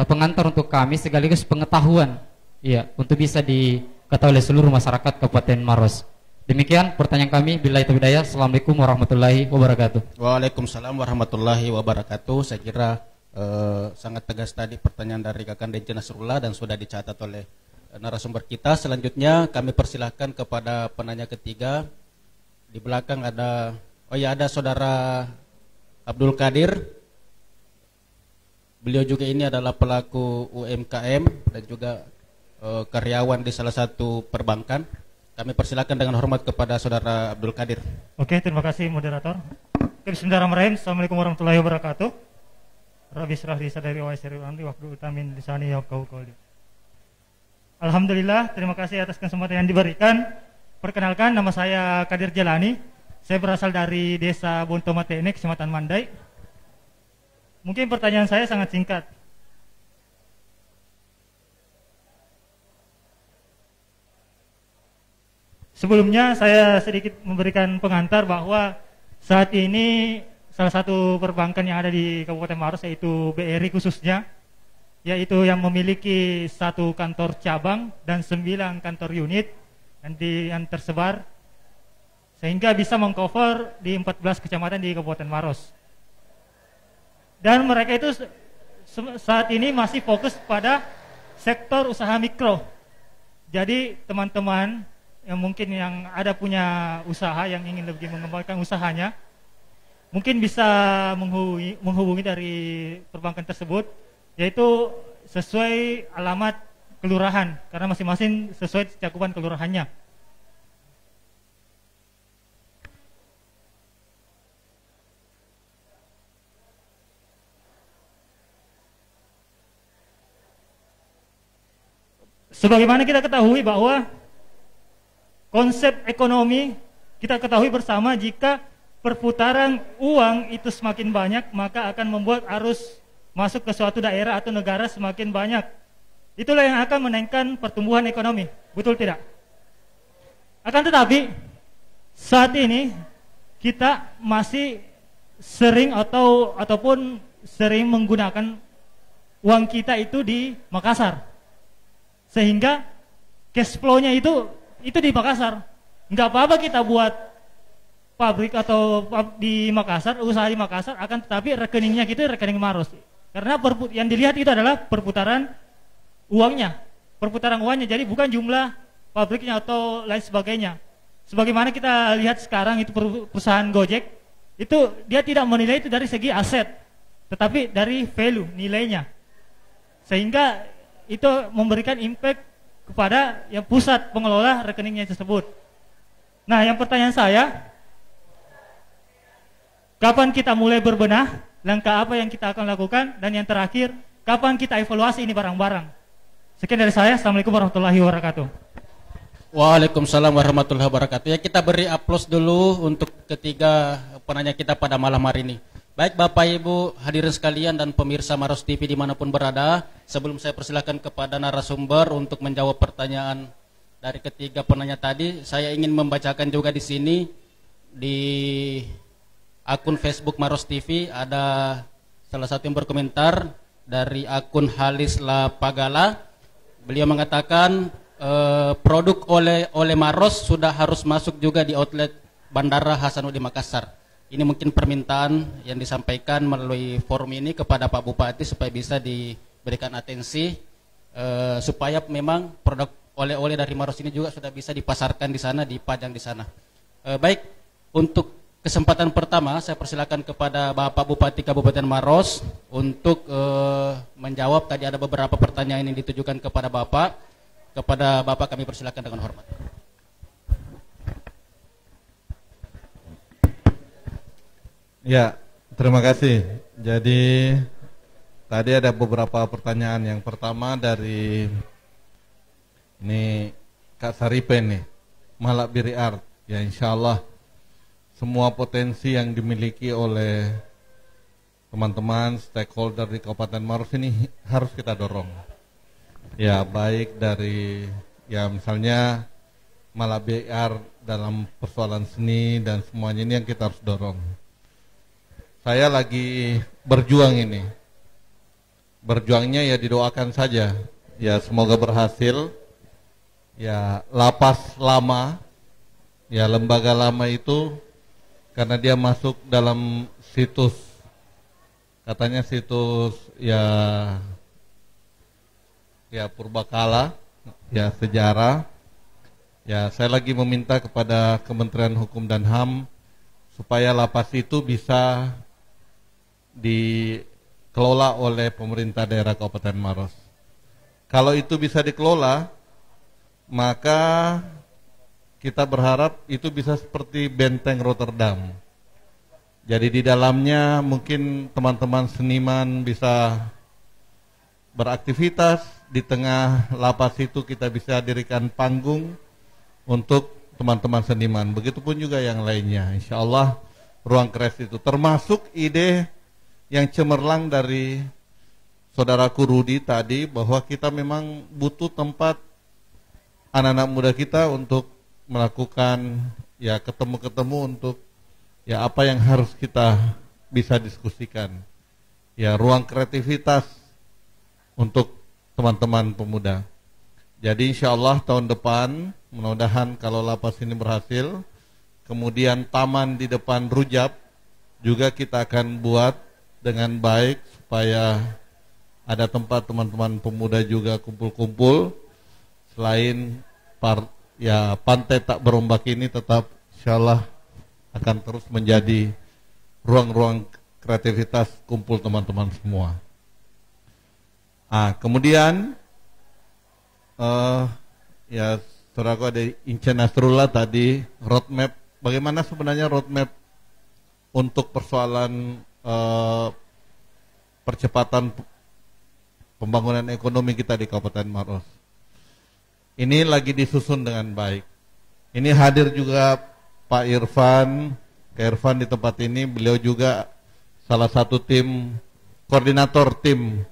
pengantar untuk kami sekaligus pengetahuan, ya, untuk bisa diketahui oleh seluruh masyarakat Kabupaten Maros. Demikian pertanyaan kami. Billahi taufiq hidayah. Assalamualaikum warahmatullahi wabarakatuh. Waalaikumsalam warahmatullahi wabarakatuh. Saya kira sangat tegas tadi pertanyaan dari Kakanda Inci Nasrullah dan sudah dicatat oleh narasumber kita. Selanjutnya kami persilahkan kepada penanya ketiga. Di belakang ada Saudara Abdul Qadir. Beliau juga ini adalah pelaku UMKM dan juga karyawan di salah satu perbankan. Kami persilakan dengan hormat kepada Saudara Abdul Qadir. Oke, terima kasih moderator. Bismillahirrahmanirrahim. Assalamualaikum warahmatullahi wabarakatuh. Rabbi syrah li sadri wa yassir li amri wahlul 'uqdatam min lisani yafqahu qawli. Alhamdulillah, terima kasih atas kesempatan yang diberikan. Perkenalkan, nama saya Qadir Jalani. Saya berasal dari Desa Bontomatene, Kecamatan Mandai. Mungkin pertanyaan saya sangat singkat. Sebelumnya saya sedikit memberikan pengantar bahwa saat ini salah satu perbankan yang ada di Kabupaten Maros, yaitu BRI khususnya, yaitu yang memiliki 1 kantor cabang dan 9 kantor unit yang tersebar, sehingga bisa mengcover di 14 kecamatan di Kabupaten Maros. Dan mereka itu saat ini masih fokus pada sektor usaha mikro. Jadi teman-teman yang mungkin yang ada punya usaha yang ingin lebih mengembangkan usahanya, mungkin bisa menghubungi dari perbankan tersebut, yaitu sesuai alamat kelurahan, karena masing-masing sesuai cakupan kelurahannya. Sebagaimana kita ketahui bahwa konsep ekonomi kita ketahui bersama, jika perputaran uang itu semakin banyak, maka akan membuat arus masuk ke suatu daerah atau negara semakin banyak. Itulah yang akan menaikkan pertumbuhan ekonomi, betul tidak? Akan tetapi saat ini kita masih sering ataupun sering menggunakan uang kita itu di Makassar, sehingga cash flow-nya itu di Makassar. Nggak apa-apa kita buat pabrik atau di Makassar, usaha di Makassar, akan tetapi rekeningnya kita rekening Maros, karena yang dilihat itu adalah perputaran uangnya, jadi bukan jumlah pabriknya atau lain sebagainya. Sebagaimana kita lihat sekarang itu perusahaan Gojek, itu dia tidak menilai itu dari segi aset, tetapi dari value, nilainya, sehingga itu memberikan impact kepada yang pusat pengelola rekeningnya tersebut. Nah, yang pertanyaan saya, kapan kita mulai berbenah, langkah apa yang kita akan lakukan, dan yang terakhir, kapan kita evaluasi ini barang-barang. Sekian dari saya. Assalamualaikum warahmatullahi wabarakatuh. Waalaikumsalam warahmatullahi wabarakatuh. Ya, kita beri aplaus dulu untuk ketiga penanya kita pada malam hari ini. Baik Bapak Ibu hadirin sekalian dan pemirsa Maros TV dimanapun berada, sebelum saya persilakan kepada narasumber untuk menjawab pertanyaan dari ketiga penanya tadi, saya ingin membacakan juga di sini di akun Facebook Maros TV ada salah satu yang berkomentar dari akun Halisla Pagala. Beliau mengatakan produk oleh Maros sudah harus masuk juga di outlet Bandara Hasanuddin Makassar. Ini mungkin permintaan yang disampaikan melalui forum ini kepada Pak Bupati supaya bisa diberikan atensi supaya memang produk oleh-oleh dari Maros ini juga sudah bisa dipasarkan di sana, dipajang di sana. Baik, untuk kesempatan pertama saya persilakan kepada Bapak Bupati Kabupaten Maros untuk menjawab. Tadi ada beberapa pertanyaan yang ditujukan kepada Bapak. Kepada Bapak kami persilakan dengan hormat. Ya, terima kasih. Jadi tadi ada beberapa pertanyaan. Yang pertama dari ini Kak Saripen nih, Malak Biri Art. Ya, insya Allah semua potensi yang dimiliki oleh teman-teman stakeholder di Kabupaten Maros ini harus kita dorong. Ya, baik dari ya misalnya Malak Biri Art dalam persoalan seni dan semuanya ini yang kita harus dorong. Saya lagi berjuang ini. Berjuangnya ya didoakan saja. Ya semoga berhasil. Ya lapas lama, ya lembaga lama itu karena dia masuk dalam situs, katanya situs ya purbakala, ya sejarah. Ya saya lagi meminta kepada Kementerian Hukum dan HAM supaya lapas itu bisa dikelola oleh pemerintah daerah Kabupaten Maros. Kalau itu bisa dikelola, maka kita berharap itu bisa seperti benteng Rotterdam. Jadi di dalamnya mungkin teman-teman seniman bisa beraktivitas, di tengah lapas itu kita bisa dirikan panggung untuk teman-teman seniman. Begitupun juga yang lainnya. Insya Allah ruang kreasi itu termasuk ide yang cemerlang dari saudaraku Rudi tadi, bahwa kita memang butuh tempat anak-anak muda kita untuk melakukan ya ketemu-ketemu untuk ya apa yang harus kita bisa diskusikan. Ya ruang kreativitas untuk teman-teman pemuda. Jadi insya Allah tahun depan mudah-mudahan kalau lapas ini berhasil, kemudian taman di depan Rujab juga kita akan buat dengan baik supaya ada tempat teman-teman pemuda juga kumpul-kumpul. Selain pantai tak berombak ini tetap insya Allah akan terus menjadi ruang-ruang kreativitas kumpul teman-teman semua. Kemudian ya saudaraku ada Inca Nasrullah tadi, roadmap, bagaimana sebenarnya roadmap untuk persoalan percepatan pembangunan ekonomi kita di Kabupaten Maros. Ini lagi disusun dengan baik. Ini hadir juga Pak Irfan, Kak Irfan di tempat ini, beliau juga salah satu tim, koordinator tim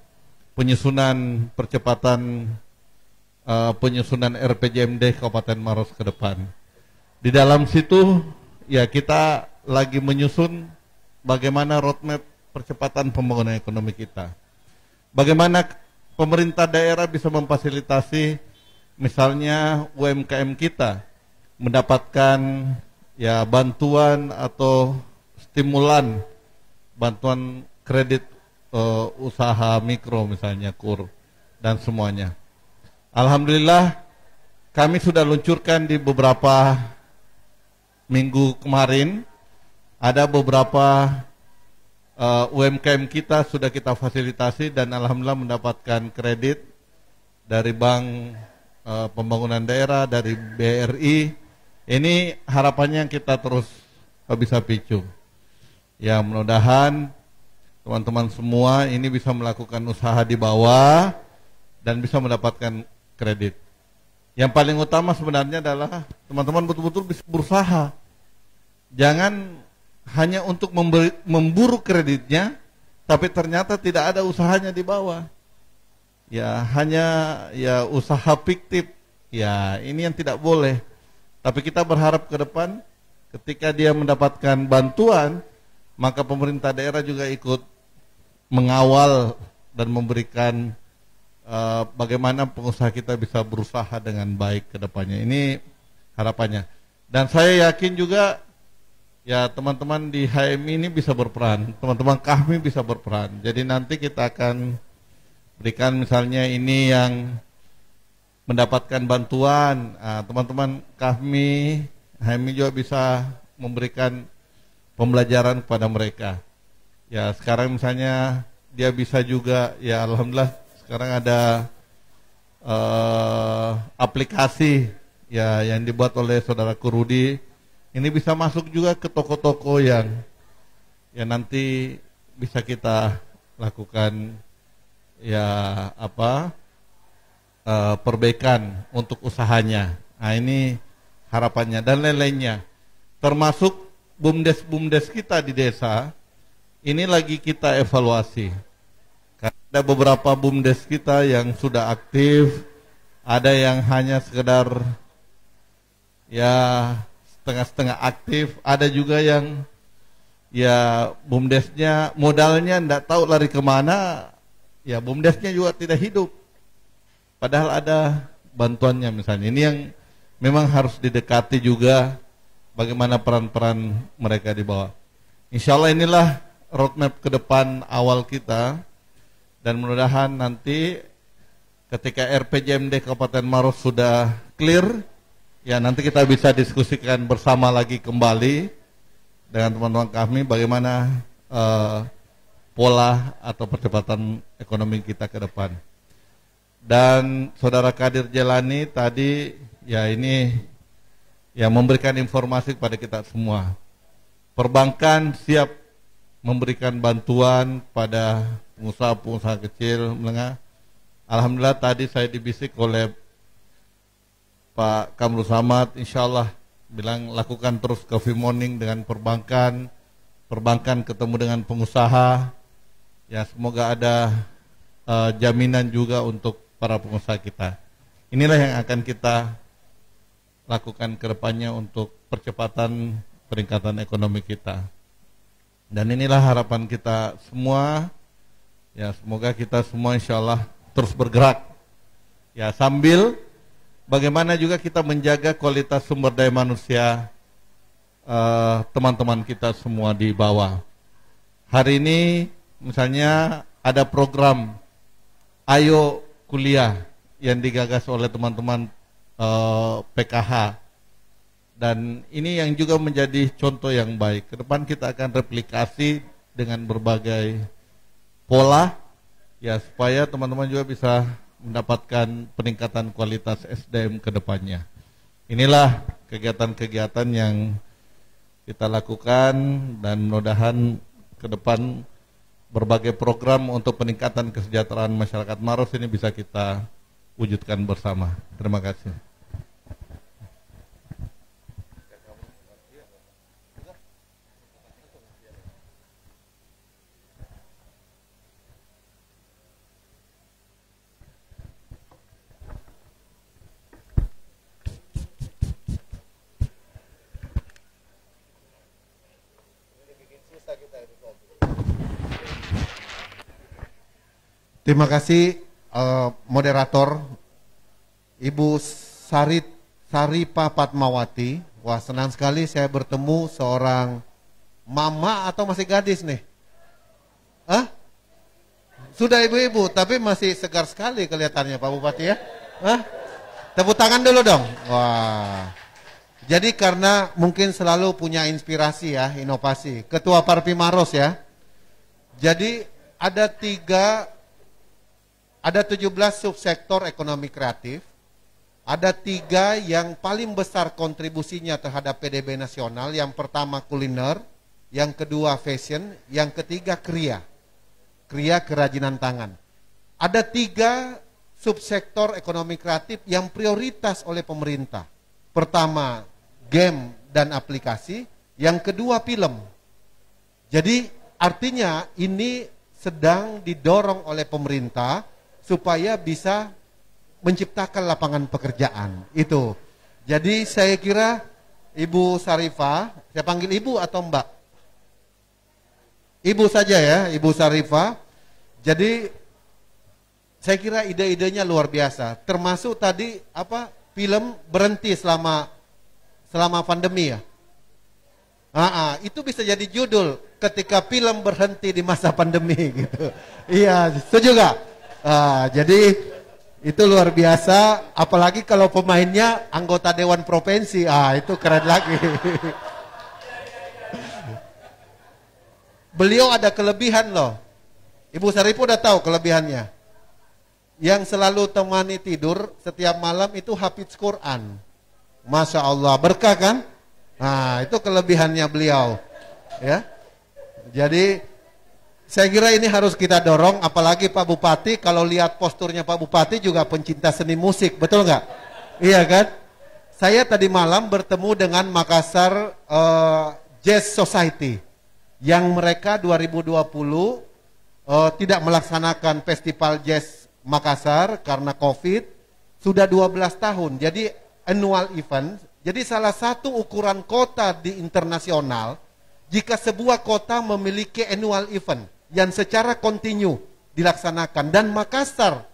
penyusunan percepatan penyusunan RPJMD Kabupaten Maros ke depan. Di dalam situ ya kita lagi menyusun bagaimana roadmap percepatan pembangunan ekonomi kita. Bagaimana pemerintah daerah bisa memfasilitasi misalnya UMKM kita mendapatkan ya bantuan atau stimulan, bantuan kredit usaha mikro misalnya KUR dan semuanya. Alhamdulillah kami sudah luncurkan di beberapa minggu kemarin, ada beberapa UMKM kita sudah kita fasilitasi dan alhamdulillah mendapatkan kredit dari Bank Pembangunan Daerah, dari BRI. Ini harapannya kita terus bisa picu. Ya, mudah-mudahan teman-teman semua ini bisa melakukan usaha di bawah dan bisa mendapatkan kredit. Yang paling utama sebenarnya adalah teman-teman betul-betul bisa berusaha. Jangan hanya untuk memburu kreditnya, tapi ternyata tidak ada usahanya di bawah. Ya, hanya ya usaha fiktif. Ya, ini yang tidak boleh. Tapi kita berharap ke depan ketika dia mendapatkan bantuan, maka pemerintah daerah juga ikut mengawal dan memberikan bagaimana pengusaha kita bisa berusaha dengan baik ke depannya. Ini harapannya. Dan saya yakin juga ya teman-teman di HMI ini bisa berperan, teman-teman kami bisa berperan. Jadi nanti kita akan berikan misalnya ini yang mendapatkan bantuan, teman-teman kami HMI juga bisa memberikan pembelajaran kepada mereka. Ya sekarang misalnya dia bisa juga, ya alhamdulillah sekarang ada aplikasi ya yang dibuat oleh saudara Kurudi. Ini bisa masuk juga ke toko-toko yang nanti bisa kita lakukan ya perbaikan untuk usahanya. Nah ini harapannya dan lain-lainnya. Termasuk bumdes-bumdes kita di desa ini lagi kita evaluasi. Ada beberapa bumdes kita yang sudah aktif, ada yang hanya sekedar ya setengah-setengah aktif, ada juga yang ya bumdesnya modalnya tidak tahu lari kemana, ya bumdesnya juga tidak hidup. Padahal ada bantuannya misalnya. Ini yang memang harus didekati juga bagaimana peran-peran mereka di bawah. Insya Allah inilah roadmap ke depan awal kita. Dan mudah-mudahan nanti ketika RPJMD Kabupaten Maros sudah clear, ya nanti kita bisa diskusikan bersama lagi kembali dengan teman-teman kami bagaimana pola atau percepatan ekonomi kita ke depan. Dan Saudara Kadir Jelani tadi ya ini ya memberikan informasi kepada kita semua. Perbankan siap memberikan bantuan pada pengusaha-pengusaha kecil menengah. Alhamdulillah tadi saya dibisik oleh Pak Kamrul Samad, insya Allah bilang lakukan terus coffee morning dengan perbankan, perbankan ketemu dengan pengusaha, ya semoga ada jaminan juga untuk para pengusaha kita. Inilah yang akan kita lakukan ke depannya untuk percepatan peningkatan ekonomi kita. Dan inilah harapan kita semua, ya semoga kita semua insya Allah terus bergerak. Ya sambil bagaimana juga kita menjaga kualitas sumber daya manusia teman-teman kita semua di bawah. Hari ini misalnya ada program Ayo Kuliah yang digagas oleh teman-teman PKH. Dan ini yang juga menjadi contoh yang baik. Ke depan kita akan replikasi dengan berbagai pola, ya supaya teman-teman juga bisa mendapatkan peningkatan kualitas SDM ke depannya. Inilah kegiatan-kegiatan yang kita lakukan dan mudah-mudahan ke depan berbagai program untuk peningkatan kesejahteraan masyarakat Maros ini bisa kita wujudkan bersama. Terima kasih. Terima kasih moderator Ibu Saripah Fatmawati. Wah, senang sekali saya bertemu seorang mama atau masih gadis nih? Hah? Sudah ibu-ibu, tapi masih segar sekali kelihatannya Pak Bupati ya. Hah? Tepuk tangan dulu dong. Wah. Jadi karena mungkin selalu punya inspirasi ya, inovasi. Ketua Parpi Maros ya. Jadi ada 17 subsektor ekonomi kreatif. Ada 3 yang paling besar kontribusinya terhadap PDB nasional. Yang pertama kuliner, yang kedua fashion, yang ketiga kriya. Kriya kerajinan tangan. Ada 3 subsektor ekonomi kreatif yang prioritas oleh pemerintah. Pertama, game dan aplikasi. Yang kedua, film. Jadi artinya ini sedang didorong oleh pemerintah supaya bisa menciptakan lapangan pekerjaan. Itu. Jadi saya kira Ibu Saripah, saya panggil Ibu atau Mbak? Ibu saja ya, Ibu Saripah. Jadi saya kira ide-idenya luar biasa. Termasuk tadi film berhenti selama pandemi ya. Itu bisa jadi judul ketika film berhenti di masa pandemi gitu. Iya, setuju gak? Jadi itu luar biasa, apalagi kalau pemainnya anggota Dewan Provinsi, itu keren lagi. Beliau ada kelebihan loh. Ibu Saripah udah tahu kelebihannya. Yang selalu temani tidur setiap malam itu hafidz Quran. Masya Allah, berkah kan? Nah, itu kelebihannya beliau. Ya. Jadi saya kira ini harus kita dorong, apalagi Pak Bupati, kalau lihat posturnya Pak Bupati juga pencinta seni musik, betul nggak? Iya kan? Saya tadi malam bertemu dengan Makassar Jazz Society, yang mereka 2020 tidak melaksanakan festival jazz Makassar karena COVID, sudah 12 tahun, jadi annual event. Jadi salah satu ukuran kota di internasional, jika sebuah kota memiliki annual event yang secara kontinu dilaksanakan, dan Makassar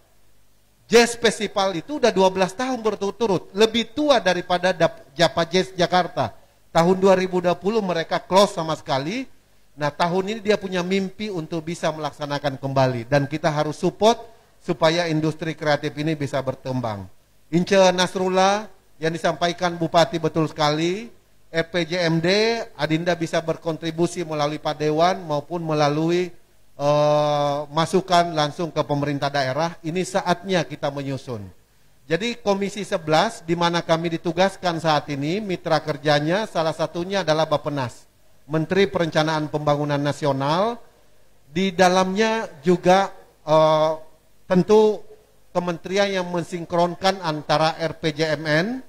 Jazz Festival itu udah 12 tahun berturut-turut, lebih tua daripada Japa Jazz Jakarta. Tahun 2020 mereka close sama sekali. Nah, tahun ini dia punya mimpi untuk bisa melaksanakan kembali, dan kita harus support supaya industri kreatif ini bisa berkembang. Ince Nasrullah yang disampaikan Bupati betul sekali. FPJMD, Adinda bisa berkontribusi melalui Pak Dewan maupun melalui masukan langsung ke pemerintah daerah. Ini saatnya kita menyusun. Jadi Komisi 11 di mana kami ditugaskan saat ini, mitra kerjanya salah satunya adalah Bappenas, Menteri Perencanaan Pembangunan Nasional. Di dalamnya juga tentu kementerian yang mensinkronkan antara RPJMN,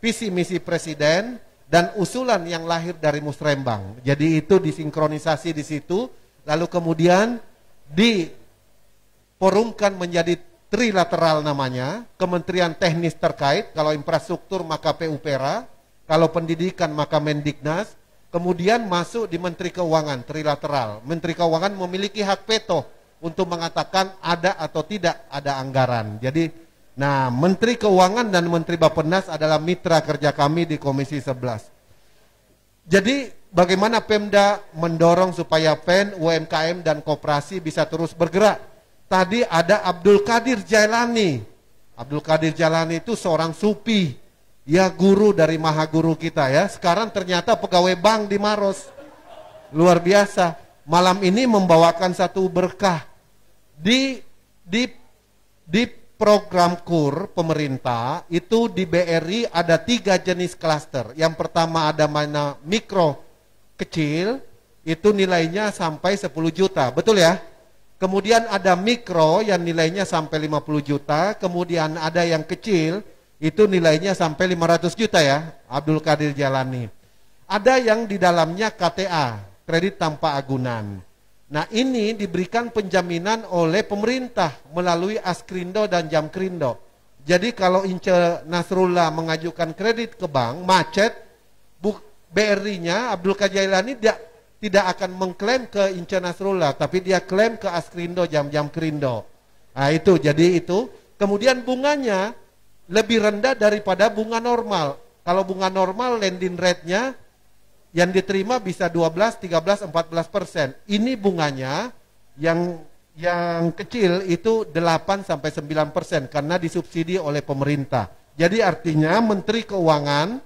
visi misi Presiden, dan usulan yang lahir dari Musrembang. Jadi itu disinkronisasi di situ, lalu kemudian diforumkan menjadi trilateral namanya, kementerian teknis terkait, kalau infrastruktur maka PUPera, kalau pendidikan maka Mendiknas, kemudian masuk di Menteri Keuangan, trilateral. Menteri Keuangan memiliki hak veto untuk mengatakan ada atau tidak ada anggaran. Jadi nah, Menteri Keuangan dan Menteri Bappenas adalah mitra kerja kami di Komisi 11. Jadi bagaimana Pemda mendorong supaya PEN, UMKM dan koperasi bisa terus bergerak. Tadi ada Abdul Qadir Jailani. Abdul Qadir Jailani itu seorang sufi, ya guru dari maha guru kita ya. Sekarang ternyata pegawai bank di Maros. Luar biasa. Malam ini membawakan satu berkah. Di program KUR pemerintah itu di BRI ada 3 jenis klaster. Yang pertama ada mana mikro kecil, itu nilainya sampai 10 juta, betul ya? Kemudian ada mikro yang nilainya sampai 50 juta, kemudian ada yang kecil itu nilainya sampai 500 juta ya, Abdul Qadir Jalani. Ada yang di dalamnya KTA, kredit tanpa agunan. Nah, ini diberikan penjaminan oleh pemerintah melalui Askrindo dan Jamkrindo. Jadi kalau Ince Nasrullah mengajukan kredit ke bank, macet, BRI-nya Abdul Qadir Jailani tidak akan mengklaim ke Ince Nasrullah, tapi dia klaim ke Askrindo, Jamkrindo. Nah itu, jadi itu. Kemudian bunganya lebih rendah daripada bunga normal. Kalau bunga normal lending rate-nya yang diterima bisa 12, 13, 14%. Ini bunganya yang kecil itu 8-9% karena disubsidi oleh pemerintah. Jadi artinya Menteri Keuangan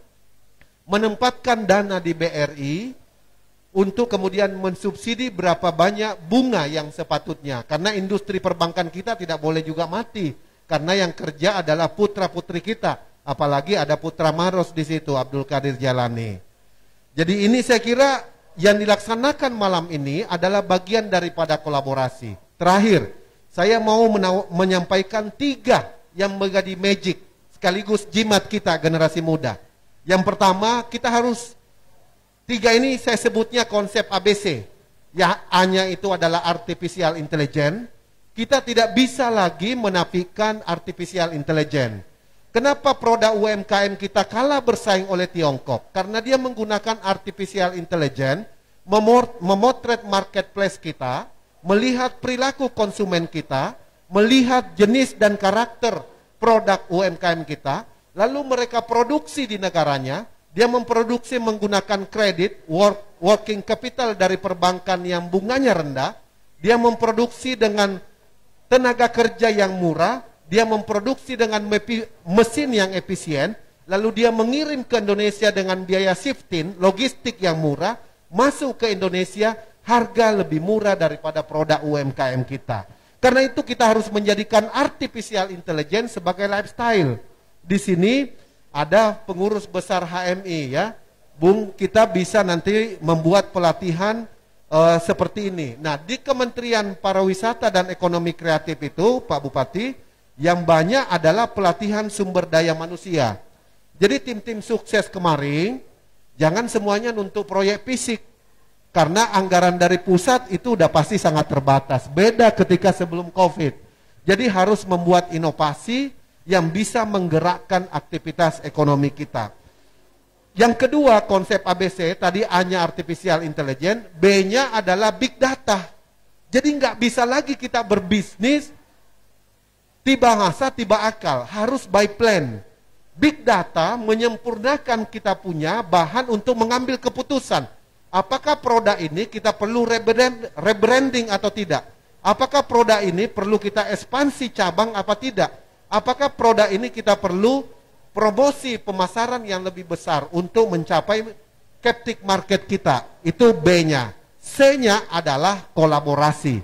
menempatkan dana di BRI untuk kemudian mensubsidi berapa banyak bunga yang sepatutnya. Karena industri perbankan kita tidak boleh juga mati. Karena yang kerja adalah putra-putri kita. Apalagi ada putra Maros di situ, Abdul Qadir Jalani. Jadi ini saya kira yang dilaksanakan malam ini adalah bagian daripada kolaborasi. Terakhir, saya mau menyampaikan 3 yang menjadi magic sekaligus jimat kita generasi muda. Yang pertama, kita harus 3 ini saya sebutnya konsep ABC. Ya, A-nya itu adalah artificial intelligence. Kita tidak bisa lagi menafikan artificial intelligence. Kenapa produk UMKM kita kalah bersaing oleh Tiongkok? Karena dia menggunakan artificial intelligence, memotret marketplace kita, melihat perilaku konsumen kita, melihat jenis dan karakter produk UMKM kita, lalu mereka produksi di negaranya. Dia memproduksi menggunakan kredit, working capital dari perbankan yang bunganya rendah. Dia memproduksi dengan tenaga kerja yang murah. Dia memproduksi dengan mesin yang efisien. Lalu dia mengirim ke Indonesia dengan biaya shifting, logistik yang murah. Masuk ke Indonesia, harga lebih murah daripada produk UMKM kita. Karena itu kita harus menjadikan artificial intelligence sebagai lifestyle. Di sini ada pengurus besar HMI ya, Bung, kita bisa nanti membuat pelatihan seperti ini. Nah, di Kementerian Pariwisata dan Ekonomi Kreatif itu, Pak Bupati, yang banyak adalah pelatihan sumber daya manusia. Jadi tim-tim sukses kemarin, jangan semuanya untuk proyek fisik, karena anggaran dari pusat itu udah pasti sangat terbatas. Beda ketika sebelum COVID. Jadi harus membuat inovasi yang bisa menggerakkan aktivitas ekonomi kita. Yang kedua, konsep ABC, tadi A-nya artificial intelligence, B-nya adalah big data. Jadi nggak bisa lagi kita berbisnis tiba asa, tiba akal, harus by plan. Big data menyempurnakan kita punya bahan untuk mengambil keputusan. Apakah produk ini kita perlu rebranding atau tidak? Apakah produk ini perlu kita ekspansi cabang apa tidak? Apakah produk ini kita perlu promosi pemasaran yang lebih besar untuk mencapai captive market kita? Itu B-nya. C-nya adalah kolaborasi.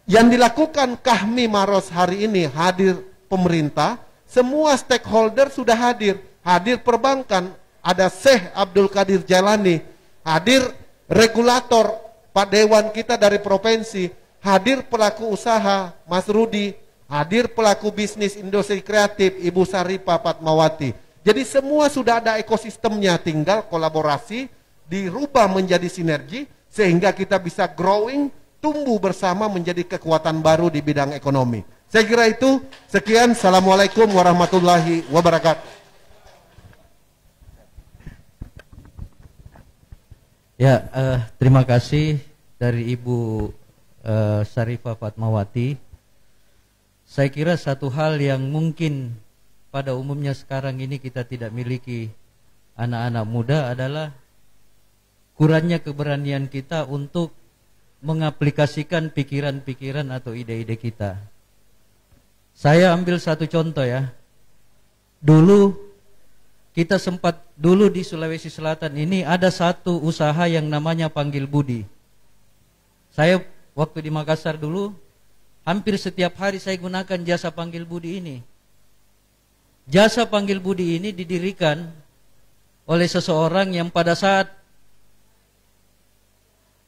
Yang dilakukan Kahmi Maros hari ini, hadir pemerintah, semua stakeholder sudah hadir. Hadir perbankan, ada Syekh Abdul Qadir Jalani, hadir regulator, Pak Dewan kita dari provinsi, hadir pelaku usaha, Mas Rudi, hadir pelaku bisnis industri kreatif, Ibu Saripah Fatmawati. Jadi semua sudah ada ekosistemnya, tinggal kolaborasi, dirubah menjadi sinergi, sehingga kita bisa growing, tumbuh bersama menjadi kekuatan baru di bidang ekonomi. Saya kira itu, sekian, Assalamualaikum warahmatullahi wabarakatuh. Ya, terima kasih dari Ibu Saripah Fatmawati. Saya kira satu hal yang mungkin pada umumnya sekarang ini kita tidak miliki anak-anak muda adalah kurangnya keberanian kita untuk mengaplikasikan pikiran-pikiran atau ide-ide kita. Saya ambil satu contoh ya. Dulu kita sempat di Sulawesi Selatan ini ada satu usaha yang namanya Panggil Budi. Saya waktu di Makassar dulu hampir setiap hari saya gunakan jasa Panggil Budi ini. Jasa Panggil Budi ini didirikan oleh seseorang yang pada saat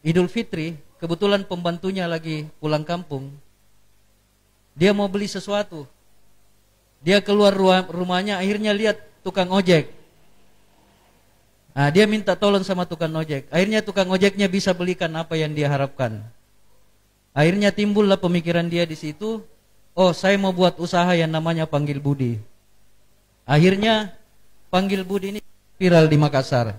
Idul Fitri, kebetulan pembantunya lagi pulang kampung. Dia mau beli sesuatu. Dia keluar rumahnya, akhirnya lihat tukang ojek. Nah, dia minta tolong sama tukang ojek. Akhirnya tukang ojeknya bisa belikan apa yang dia harapkan. Akhirnya timbullah pemikiran dia di situ, oh saya mau buat usaha yang namanya Panggil Budi. Akhirnya Panggil Budi ini viral di Makassar.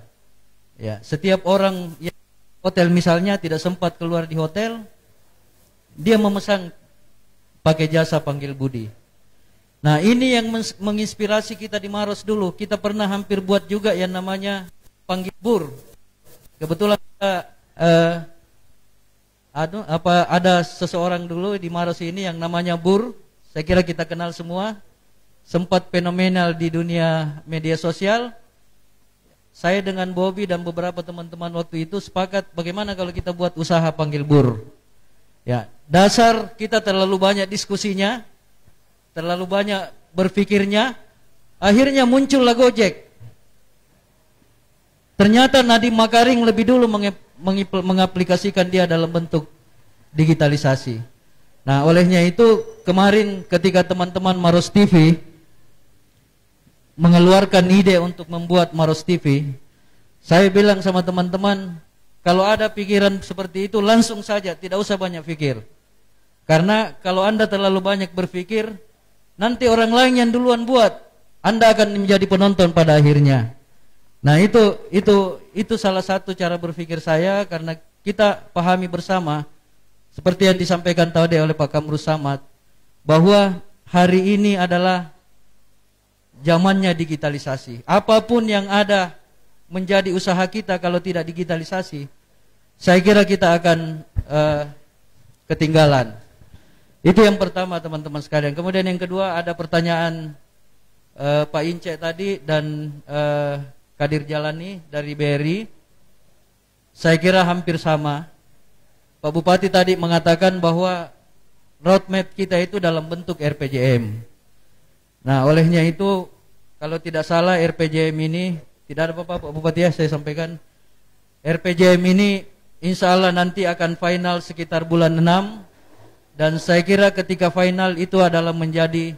Ya, setiap orang yang hotel misalnya tidak sempat keluar di hotel, dia memesan pakai jasa panggil budi. Nah, ini yang menginspirasi kita di Maros dulu. Kita pernah hampir buat juga yang namanya panggil bur. Kebetulan kita, ada seseorang dulu di Maros ini yang namanya Bur. Saya kira kita kenal semua. Sempat fenomenal di dunia media sosial. Saya dengan Bobby dan beberapa teman-teman waktu itu sepakat bagaimana kalau kita buat usaha panggil Bur. Ya, dasar kita terlalu banyak diskusinya, terlalu banyak berpikirnya, akhirnya muncullah Gojek. Ternyata Nadiem Makarim lebih dulu mengaplikasikan dia dalam bentuk digitalisasi. Nah, olehnya itu kemarin ketika teman-teman Maros TV mengeluarkan ide untuk membuat Maros TV, saya bilang sama teman-teman, kalau ada pikiran seperti itu langsung saja, tidak usah banyak pikir. Karena kalau Anda terlalu banyak berpikir, nanti orang lain yang duluan buat, Anda akan menjadi penonton pada akhirnya. Nah, itu salah satu cara berpikir saya, karena kita pahami bersama seperti yang disampaikan tadi oleh Pak Kamrus Samad, bahwa hari ini adalah zamannya digitalisasi. Apapun yang ada menjadi usaha kita kalau tidak digitalisasi, saya kira kita akan ketinggalan. Itu yang pertama, teman-teman sekalian. Kemudian yang kedua, ada pertanyaan Pak Ince tadi dan Kadir Jalani dari BRI. Saya kira hampir sama. Pak Bupati tadi mengatakan bahwa roadmap kita itu dalam bentuk RPJM. Nah, olehnya itu kalau tidak salah RPJM ini, tidak ada apa-apa Pak Bupati ya, saya sampaikan. RPJM ini insya Allah nanti akan final sekitar bulan 6. Dan saya kira ketika final itu adalah menjadi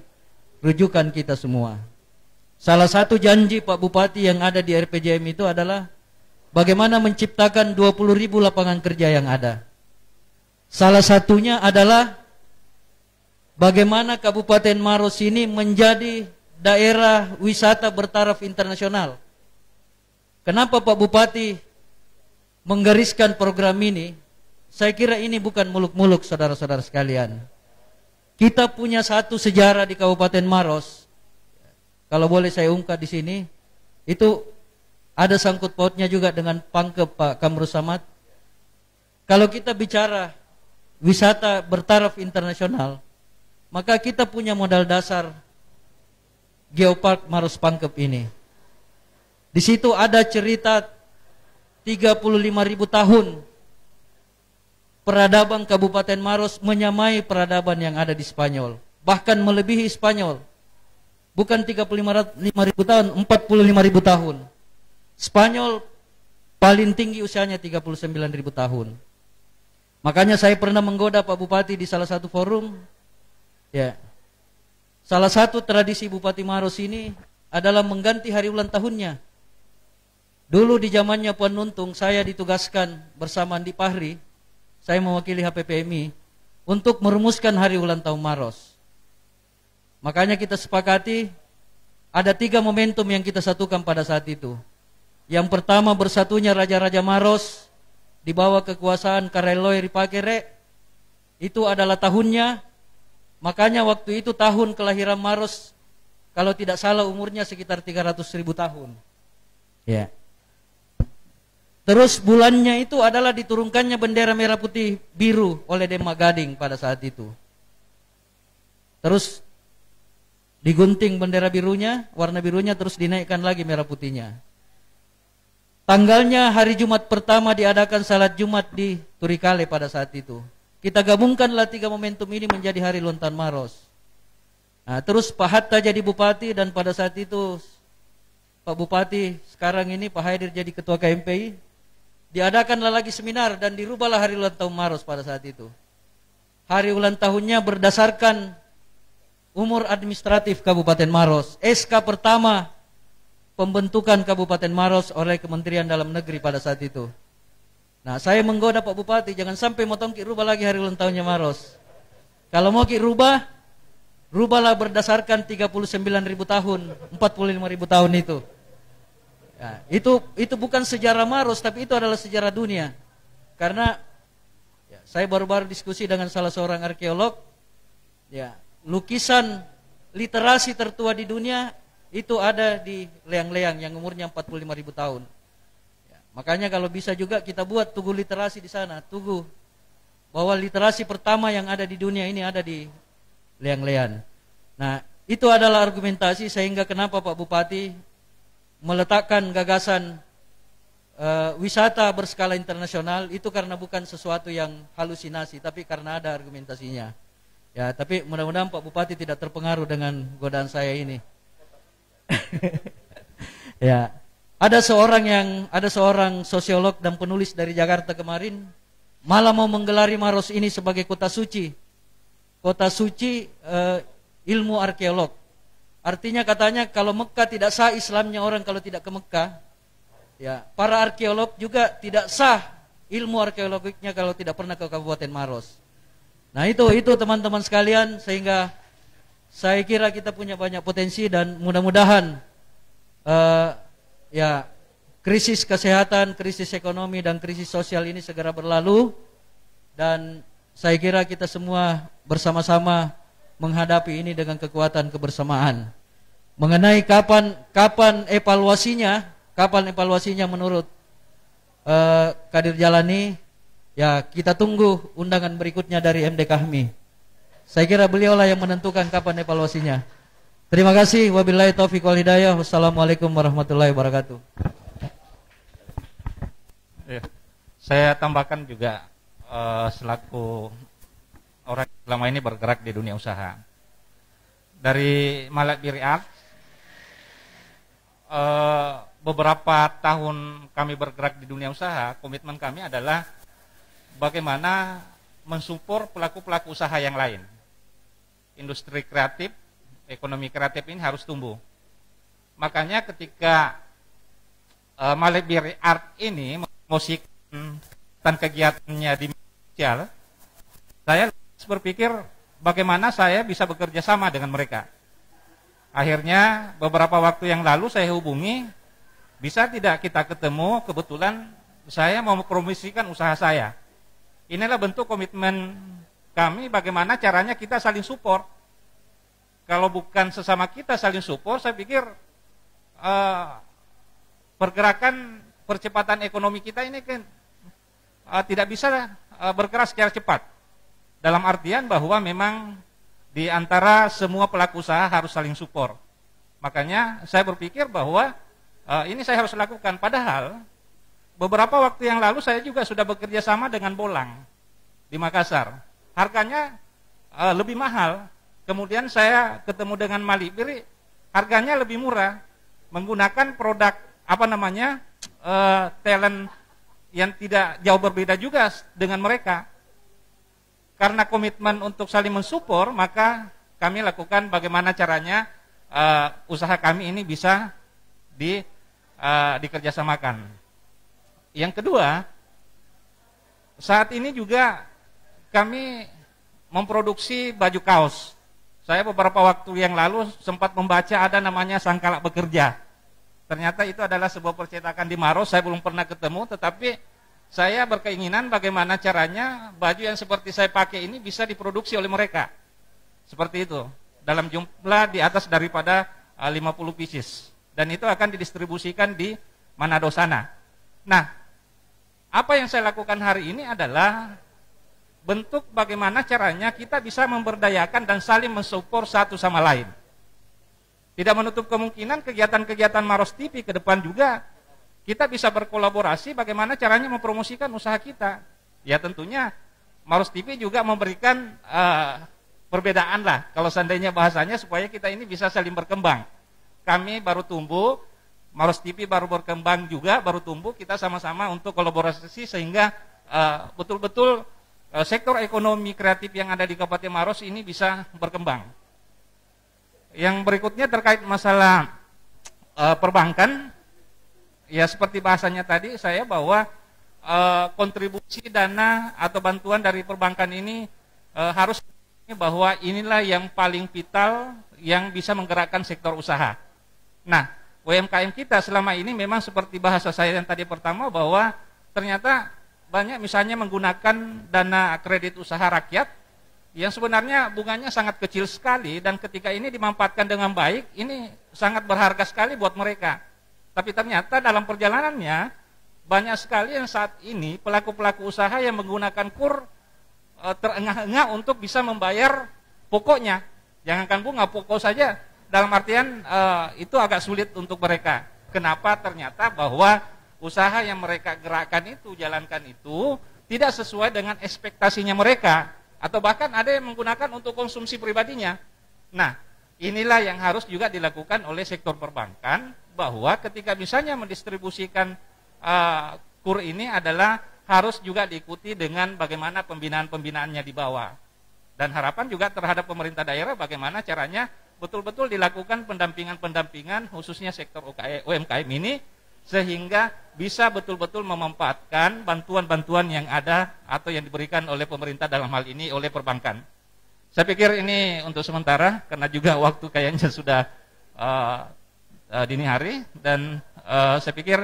rujukan kita semua. Salah satu janji Pak Bupati yang ada di RPJM itu adalah bagaimana menciptakan 20.000 lapangan kerja yang ada. Salah satunya adalah bagaimana Kabupaten Maros ini menjadi daerah wisata bertaraf internasional. Kenapa Pak Bupati menggariskan program ini? Saya kira ini bukan muluk-muluk, saudara-saudara sekalian. Kita punya satu sejarah di Kabupaten Maros. Kalau boleh saya ungkap di sini, itu ada sangkut pautnya juga dengan pangkep Pak Kamrus Samad. Kalau kita bicara wisata bertaraf internasional, maka kita punya modal dasar Geopark Maros Pangkep ini. Di situ ada cerita 35.000 tahun peradaban Kabupaten Maros menyamai peradaban yang ada di Spanyol, bahkan melebihi Spanyol. Bukan 35.000 tahun, 45.000 tahun. Spanyol paling tinggi usianya 39.000 tahun. Makanya saya pernah menggoda Pak Bupati di salah satu forum. Ya. Salah satu tradisi Bupati Maros ini adalah mengganti hari ulang tahunnya. Dulu di zamannya Puan Nuntung, saya ditugaskan bersama Andi Pahri, saya mewakili HPPMI, untuk merumuskan hari ulang tahun Maros. Makanya kita sepakati ada 3 momentum yang kita satukan pada saat itu. Yang pertama, bersatunya Raja-Raja Maros di bawah kekuasaan Kareloi Ripakere. Itu adalah tahunnya. Makanya waktu itu tahun kelahiran Maros, kalau tidak salah umurnya sekitar 300.000 tahun. Ya. Terus bulannya itu adalah diturunkannya bendera merah putih biru oleh Demak Gading pada saat itu. Terus digunting bendera birunya, warna birunya, terus dinaikkan lagi merah putihnya. Tanggalnya hari Jumat pertama diadakan salat Jumat di Turikale pada saat itu. Kita gabungkanlah 3 momentum ini menjadi hari ulang tahun Maros. Nah, terus Pak Hatta jadi bupati, dan pada saat itu Pak Bupati sekarang ini Pak Haidir jadi ketua KMPI. Diadakanlah lagi seminar dan dirubahlah hari ulang tahun Maros pada saat itu. Hari ulang tahunnya berdasarkan umur administratif Kabupaten Maros. SK pertama pembentukan Kabupaten Maros oleh Kementerian Dalam Negeri pada saat itu. Nah, saya menggoda Pak Bupati, jangan sampai motong ki rubah lagi hari ulang tahunnya Maros. Kalau mau ki rubah, rubahlah berdasarkan 39.000 tahun, 45.000 tahun itu. Ya, itu bukan sejarah Maros, tapi itu adalah sejarah dunia. Karena ya, saya baru-baru diskusi dengan salah seorang arkeolog. Ya, lukisan literasi tertua di dunia itu ada di Leang-Leang yang umurnya 45.000 tahun. Ya, makanya kalau bisa juga kita buat tugu literasi di sana, tugu bahwa literasi pertama yang ada di dunia ini ada di Leang-Leang. Nah, itu adalah argumentasi sehingga kenapa Pak Bupati meletakkan gagasan wisata berskala internasional itu karena bukan sesuatu yang halusinasi, tapi karena ada argumentasinya. Ya, tapi mudah-mudahan Pak Bupati tidak terpengaruh dengan godaan saya ini. Ya, ada seorang sosiolog dan penulis dari Jakarta kemarin malah mau menggelari Maros ini sebagai kota suci ilmu arkeolog. Artinya katanya kalau Mekah tidak sah Islamnya orang kalau tidak ke Mekah. Ya, para arkeolog juga tidak sah ilmu arkeologiknya kalau tidak pernah ke Kabupaten Maros. Nah itu teman-teman sekalian, sehingga saya kira kita punya banyak potensi dan mudah-mudahan ya krisis kesehatan, krisis ekonomi dan krisis sosial ini segera berlalu, dan saya kira kita semua bersama-sama menghadapi ini dengan kekuatan kebersamaan. Mengenai kapan evaluasinya menurut Kadir Jalani, ya kita tunggu undangan berikutnya dari MD Kahmi. Saya kira beliaulah yang menentukan kapan evaluasinya. Terima kasih. Wabillahi taufiq wal hidayah. Wassalamualaikum warahmatullahi wabarakatuh. Ya, saya tambahkan juga selaku orang yang selama ini bergerak di dunia usaha. Dari Malabiri Art, beberapa tahun kami bergerak di dunia usaha, komitmen kami adalah bagaimana mensupport pelaku-pelaku usaha yang lain. Industri kreatif, ekonomi kreatif ini harus tumbuh. Makanya ketika Malabiri Art ini mempromosikan kegiatannya di media sosial, saya berpikir bagaimana saya bisa bekerja sama dengan mereka. Akhirnya beberapa waktu yang lalu saya hubungi, bisa tidak kita ketemu, kebetulan saya mau mempromosikan usaha saya. Inilah bentuk komitmen kami, bagaimana caranya kita saling support. Kalau bukan sesama kita saling support, saya pikir pergerakan percepatan ekonomi kita ini kan tidak bisa bergerak secara cepat. Dalam artian bahwa memang di antara semua pelaku usaha harus saling support. Makanya saya berpikir bahwa ini saya harus lakukan. Padahal beberapa waktu yang lalu saya juga sudah bekerja sama dengan Bolang di Makassar. Harganya lebih mahal. Kemudian saya ketemu dengan Malibiri, harganya lebih murah, menggunakan produk talent yang tidak jauh berbeda juga dengan mereka. Karena komitmen untuk saling mensupport, maka kami lakukan bagaimana caranya usaha kami ini bisa dikerjasamakan. Yang kedua, saat ini juga kami memproduksi baju kaos. Saya beberapa waktu yang lalu sempat membaca ada namanya Sangkala Bekerja. Ternyata itu adalah sebuah percetakan di Maros, saya belum pernah ketemu, tetapi saya berkeinginan bagaimana caranya baju yang seperti saya pakai ini bisa diproduksi oleh mereka. Seperti itu, dalam jumlah di atas daripada 50 pieces. Dan itu akan didistribusikan di Manado sana. Nah, apa yang saya lakukan hari ini adalah bentuk bagaimana caranya kita bisa memberdayakan dan saling mensupport satu sama lain. Tidak menutup kemungkinan kegiatan-kegiatan Maros TV ke depan juga kita bisa berkolaborasi bagaimana caranya mempromosikan usaha kita. Ya tentunya Maros TV juga memberikan perbedaan lah, kalau seandainya bahasanya, supaya kita ini bisa saling berkembang. Kami baru tumbuh, Maros TV baru berkembang juga, baru tumbuh, kita sama-sama untuk kolaborasi sehingga betul-betul sektor ekonomi kreatif yang ada di Kabupaten Maros ini bisa berkembang. Yang berikutnya terkait masalah perbankan, ya seperti bahasanya tadi saya bahwa kontribusi dana atau bantuan dari perbankan ini harus bahwa inilah yang paling vital yang bisa menggerakkan sektor usaha. Nah, UMKM kita selama ini memang seperti bahasa saya yang tadi pertama bahwa ternyata banyak misalnya menggunakan dana kredit usaha rakyat yang sebenarnya bunganya sangat kecil sekali, dan ketika ini dimanfaatkan dengan baik, ini sangat berharga sekali buat mereka. Tapi ternyata dalam perjalanannya banyak sekali yang saat ini pelaku-pelaku usaha yang menggunakan KUR terengah-engah untuk bisa membayar pokoknya. Jangankan bunga, pokok saja dalam artian itu agak sulit untuk mereka. Kenapa? Ternyata bahwa usaha yang mereka gerakkan itu, jalankan itu tidak sesuai dengan ekspektasinya mereka, atau bahkan ada yang menggunakan untuk konsumsi pribadinya. Nah, inilah yang harus juga dilakukan oleh sektor perbankan, bahwa ketika misalnya mendistribusikan KUR ini adalah harus juga diikuti dengan bagaimana pembinaan-pembinaannya di bawah. Dan harapan juga terhadap pemerintah daerah bagaimana caranya betul-betul dilakukan pendampingan-pendampingan khususnya sektor UMKM ini, sehingga bisa betul-betul memanfaatkan bantuan-bantuan yang ada atau yang diberikan oleh pemerintah, dalam hal ini oleh perbankan. Saya pikir ini untuk sementara, karena juga waktu kayaknya sudah dini hari, dan saya pikir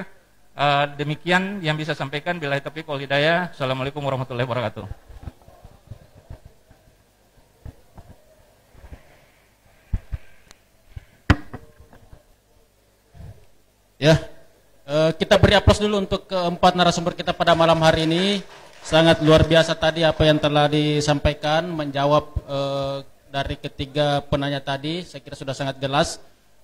demikian yang bisa sampaikan. Billahi taufiq wal hidayah. Assalamualaikum warahmatullahi wabarakatuh. Ya, kita beri aplaus dulu untuk keempat narasumber kita pada malam hari ini. Sangat luar biasa tadi apa yang telah disampaikan, menjawab dari ketiga penanya tadi. Saya kira sudah sangat jelas.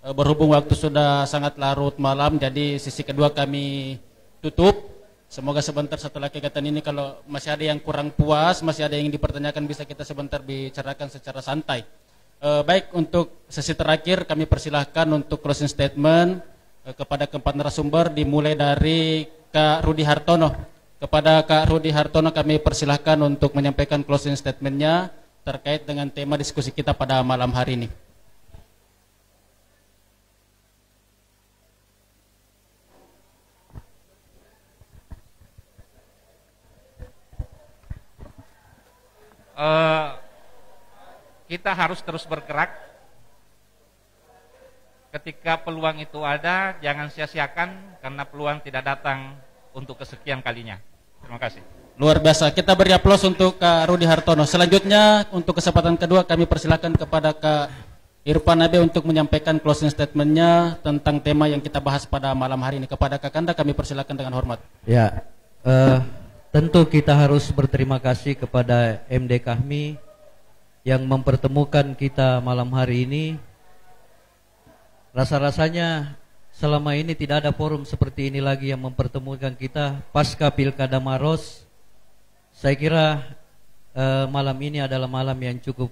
Berhubung waktu sudah sangat larut malam, jadi sisi kedua kami tutup. Semoga sebentar setelah kegiatan ini kalau masih ada yang kurang puas, masih ada yang dipertanyakan, bisa kita sebentar bicarakan secara santai. Baik, untuk sesi terakhir kami persilahkan untuk closing statement kepada keempat narasumber, dimulai dari Kak Rudi Hartono. Kepada Kak Rudi Hartono kami persilahkan untuk menyampaikan closing statementnya terkait dengan tema diskusi kita pada malam hari ini. Kita harus terus bergerak. Ketika peluang itu ada, jangan sia-siakan, karena peluang tidak datang untuk kesekian kalinya. Terima kasih. Luar biasa. Kita beri aplaus untuk Kak Rudi Hartono. Selanjutnya untuk kesempatan kedua kami persilakan kepada Kak Irfan Abe untuk menyampaikan closing statementnya tentang tema yang kita bahas pada malam hari ini. Kepada Kak Kanda kami persilakan dengan hormat. Ya, tentu kita harus berterima kasih kepada MD Kahmi yang mempertemukan kita malam hari ini. Rasa-rasanya selama ini tidak ada forum seperti ini lagi yang mempertemukan kita pasca Pilkada Maros. Saya kira malam ini adalah malam yang cukup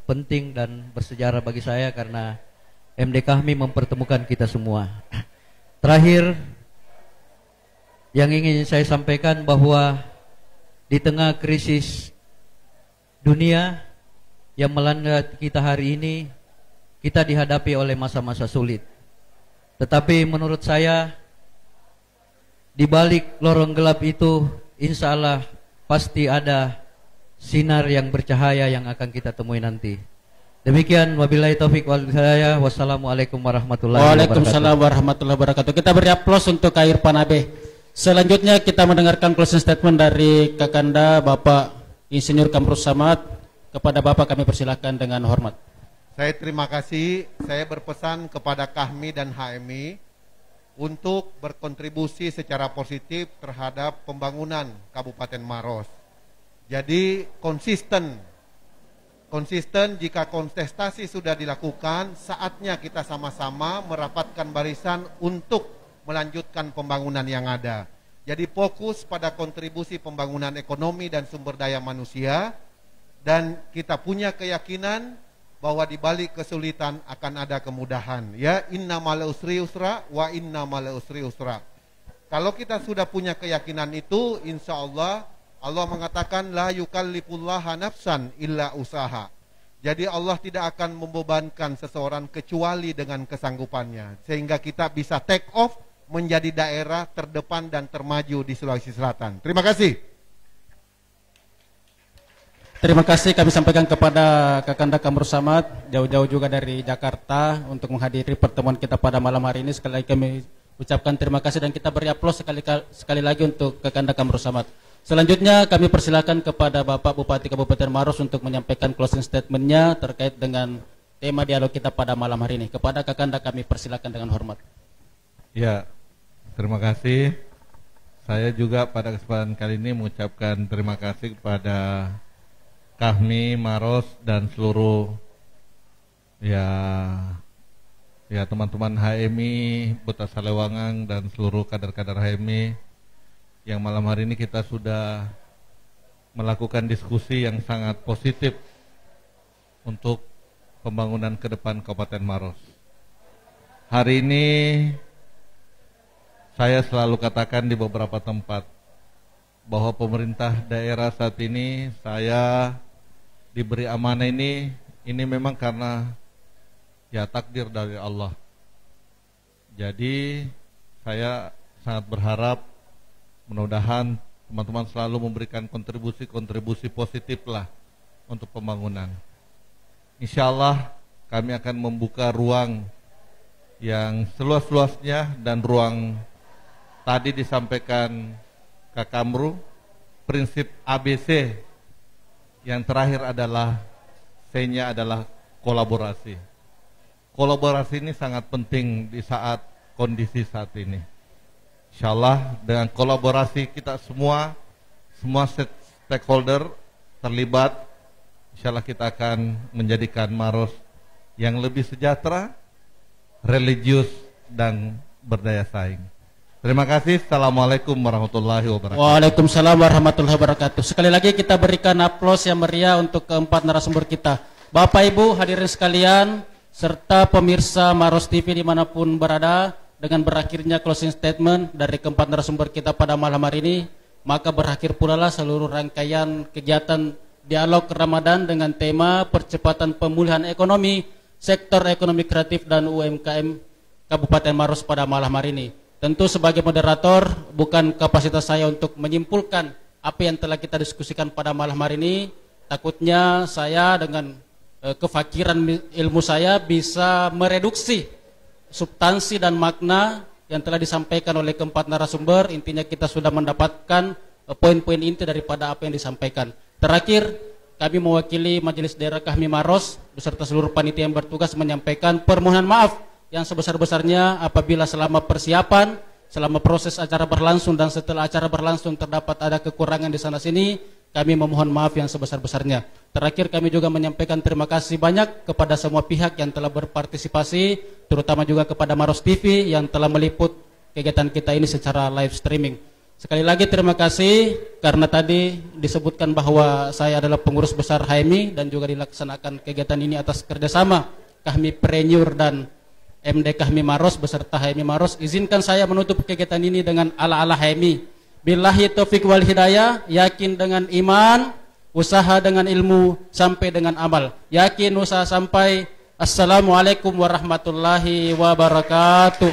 penting dan bersejarah bagi saya, karena MD Kahmi mempertemukan kita semua. Terakhir, yang ingin saya sampaikan bahwa di tengah krisis dunia yang melanda kita hari ini, kita dihadapi oleh masa-masa sulit. Tetapi menurut saya, di balik lorong gelap itu, insya Allah pasti ada sinar yang bercahaya yang akan kita temui nanti. Demikian, wabillahi taufiq wal hidayah. Wassalamualaikum warahmatullahi wabarakatuh. Waalaikumsalam warahmatullahi wabarakatuh. Kita beri aplaus untuk Kak Irfan Abe. Selanjutnya kita mendengarkan closing statement dari Kakanda Bapak Insinyur Kamrus Samad. Kepada Bapak kami persilahkan dengan hormat. Saya terima kasih. Saya berpesan kepada Kahmi dan HMI untuk berkontribusi secara positif terhadap pembangunan Kabupaten Maros. Jadi konsisten jika kontestasi sudah dilakukan, saatnya kita sama-sama merapatkan barisan untuk melanjutkan pembangunan yang ada. Jadi fokus pada kontribusi pembangunan ekonomi dan sumber daya manusia, dan kita punya keyakinan bahwa di balik kesulitan akan ada kemudahan. Ya, innamal usri usra wa innamal usri usra. Kalau kita sudah punya keyakinan itu, insya Allah mengatakan la yukallifullaha nafsan illa usaha. Jadi Allah tidak akan membebankan seseorang kecuali dengan kesanggupannya, sehingga kita bisa take off menjadi daerah terdepan dan termaju di Sulawesi Selatan. Terima kasih. Terima kasih kami sampaikan kepada Kakanda Kamrus Samad, jauh-jauh juga dari Jakarta untuk menghadiri pertemuan kita pada malam hari ini. Sekali lagi kami ucapkan terima kasih dan kita beri aplaus sekali lagi untuk Kakanda Kamrus Samad. Selanjutnya kami persilakan kepada Bapak Bupati Kabupaten Maros untuk menyampaikan closing statement-nya terkait dengan tema dialog kita pada malam hari ini. Kepada Kakanda kami persilakan dengan hormat. Ya, terima kasih. Saya juga pada kesempatan kali ini mengucapkan terima kasih kepada Kahmi, Maros, dan seluruh ya teman-teman HMI, Buta Salewangang, dan seluruh kader-kader HMI yang malam hari ini kita sudah melakukan diskusi yang sangat positif untuk pembangunan ke depan Kabupaten Maros. Hari ini saya selalu katakan di beberapa tempat bahwa pemerintah daerah saat ini saya diberi amanah ini memang karena ya takdir dari Allah. Jadi saya sangat berharap mudah-mudahan teman-teman selalu memberikan kontribusi positif lah untuk pembangunan. Insya Allah kami akan membuka ruang yang seluas-luasnya, dan ruang tadi disampaikan Kak Kamru, prinsip ABC yang terakhir adalah C-nya adalah kolaborasi. Kolaborasi ini sangat penting di saat kondisi saat ini. Insyaallah dengan kolaborasi kita semua stakeholder terlibat, insyaallah kita akan menjadikan Maros yang lebih sejahtera, religius, dan berdaya saing. Terima kasih. Assalamualaikum warahmatullahi wabarakatuh. Waalaikumsalam warahmatullahi wabarakatuh. Sekali lagi kita berikan aplaus yang meriah untuk keempat narasumber kita. Bapak Ibu hadirin sekalian, serta pemirsa Maros TV dimanapun berada, dengan berakhirnya closing statement dari keempat narasumber kita pada malam hari ini, maka berakhir pula lah seluruh rangkaian kegiatan dialog Ramadan dengan tema percepatan pemulihan ekonomi, sektor ekonomi kreatif dan UMKM Kabupaten Maros pada malam hari ini. Tentu sebagai moderator bukan kapasitas saya untuk menyimpulkan apa yang telah kita diskusikan pada malam hari ini. Takutnya saya dengan kefakiran ilmu saya bisa mereduksi substansi dan makna yang telah disampaikan oleh keempat narasumber. Intinya kita sudah mendapatkan poin-poin inti daripada apa yang disampaikan. Terakhir, kami mewakili Majelis Daerah Kahmi Maros beserta seluruh panitia yang bertugas menyampaikan permohonan maaf yang sebesar-besarnya apabila selama persiapan, selama proses acara berlangsung dan setelah acara berlangsung terdapat ada kekurangan di sana sini. Kami memohon maaf yang sebesar-besarnya. Terakhir kami juga menyampaikan terima kasih banyak kepada semua pihak yang telah berpartisipasi, terutama juga kepada Maros TV yang telah meliput kegiatan kita ini secara live streaming. Sekali lagi terima kasih karena tadi disebutkan bahwa saya adalah pengurus besar HMI dan juga dilaksanakan kegiatan ini atas kerjasama Kahmi Preneur dan MD Kahmi Maros beserta HMI Maros. Izinkan saya menutup kegiatan ini dengan ala-ala HMI. Billahi taufiq wal hidayah, yakin dengan iman, usaha dengan ilmu, sampai dengan amal. Yakin usaha sampai. Assalamualaikum warahmatullahi wabarakatuh.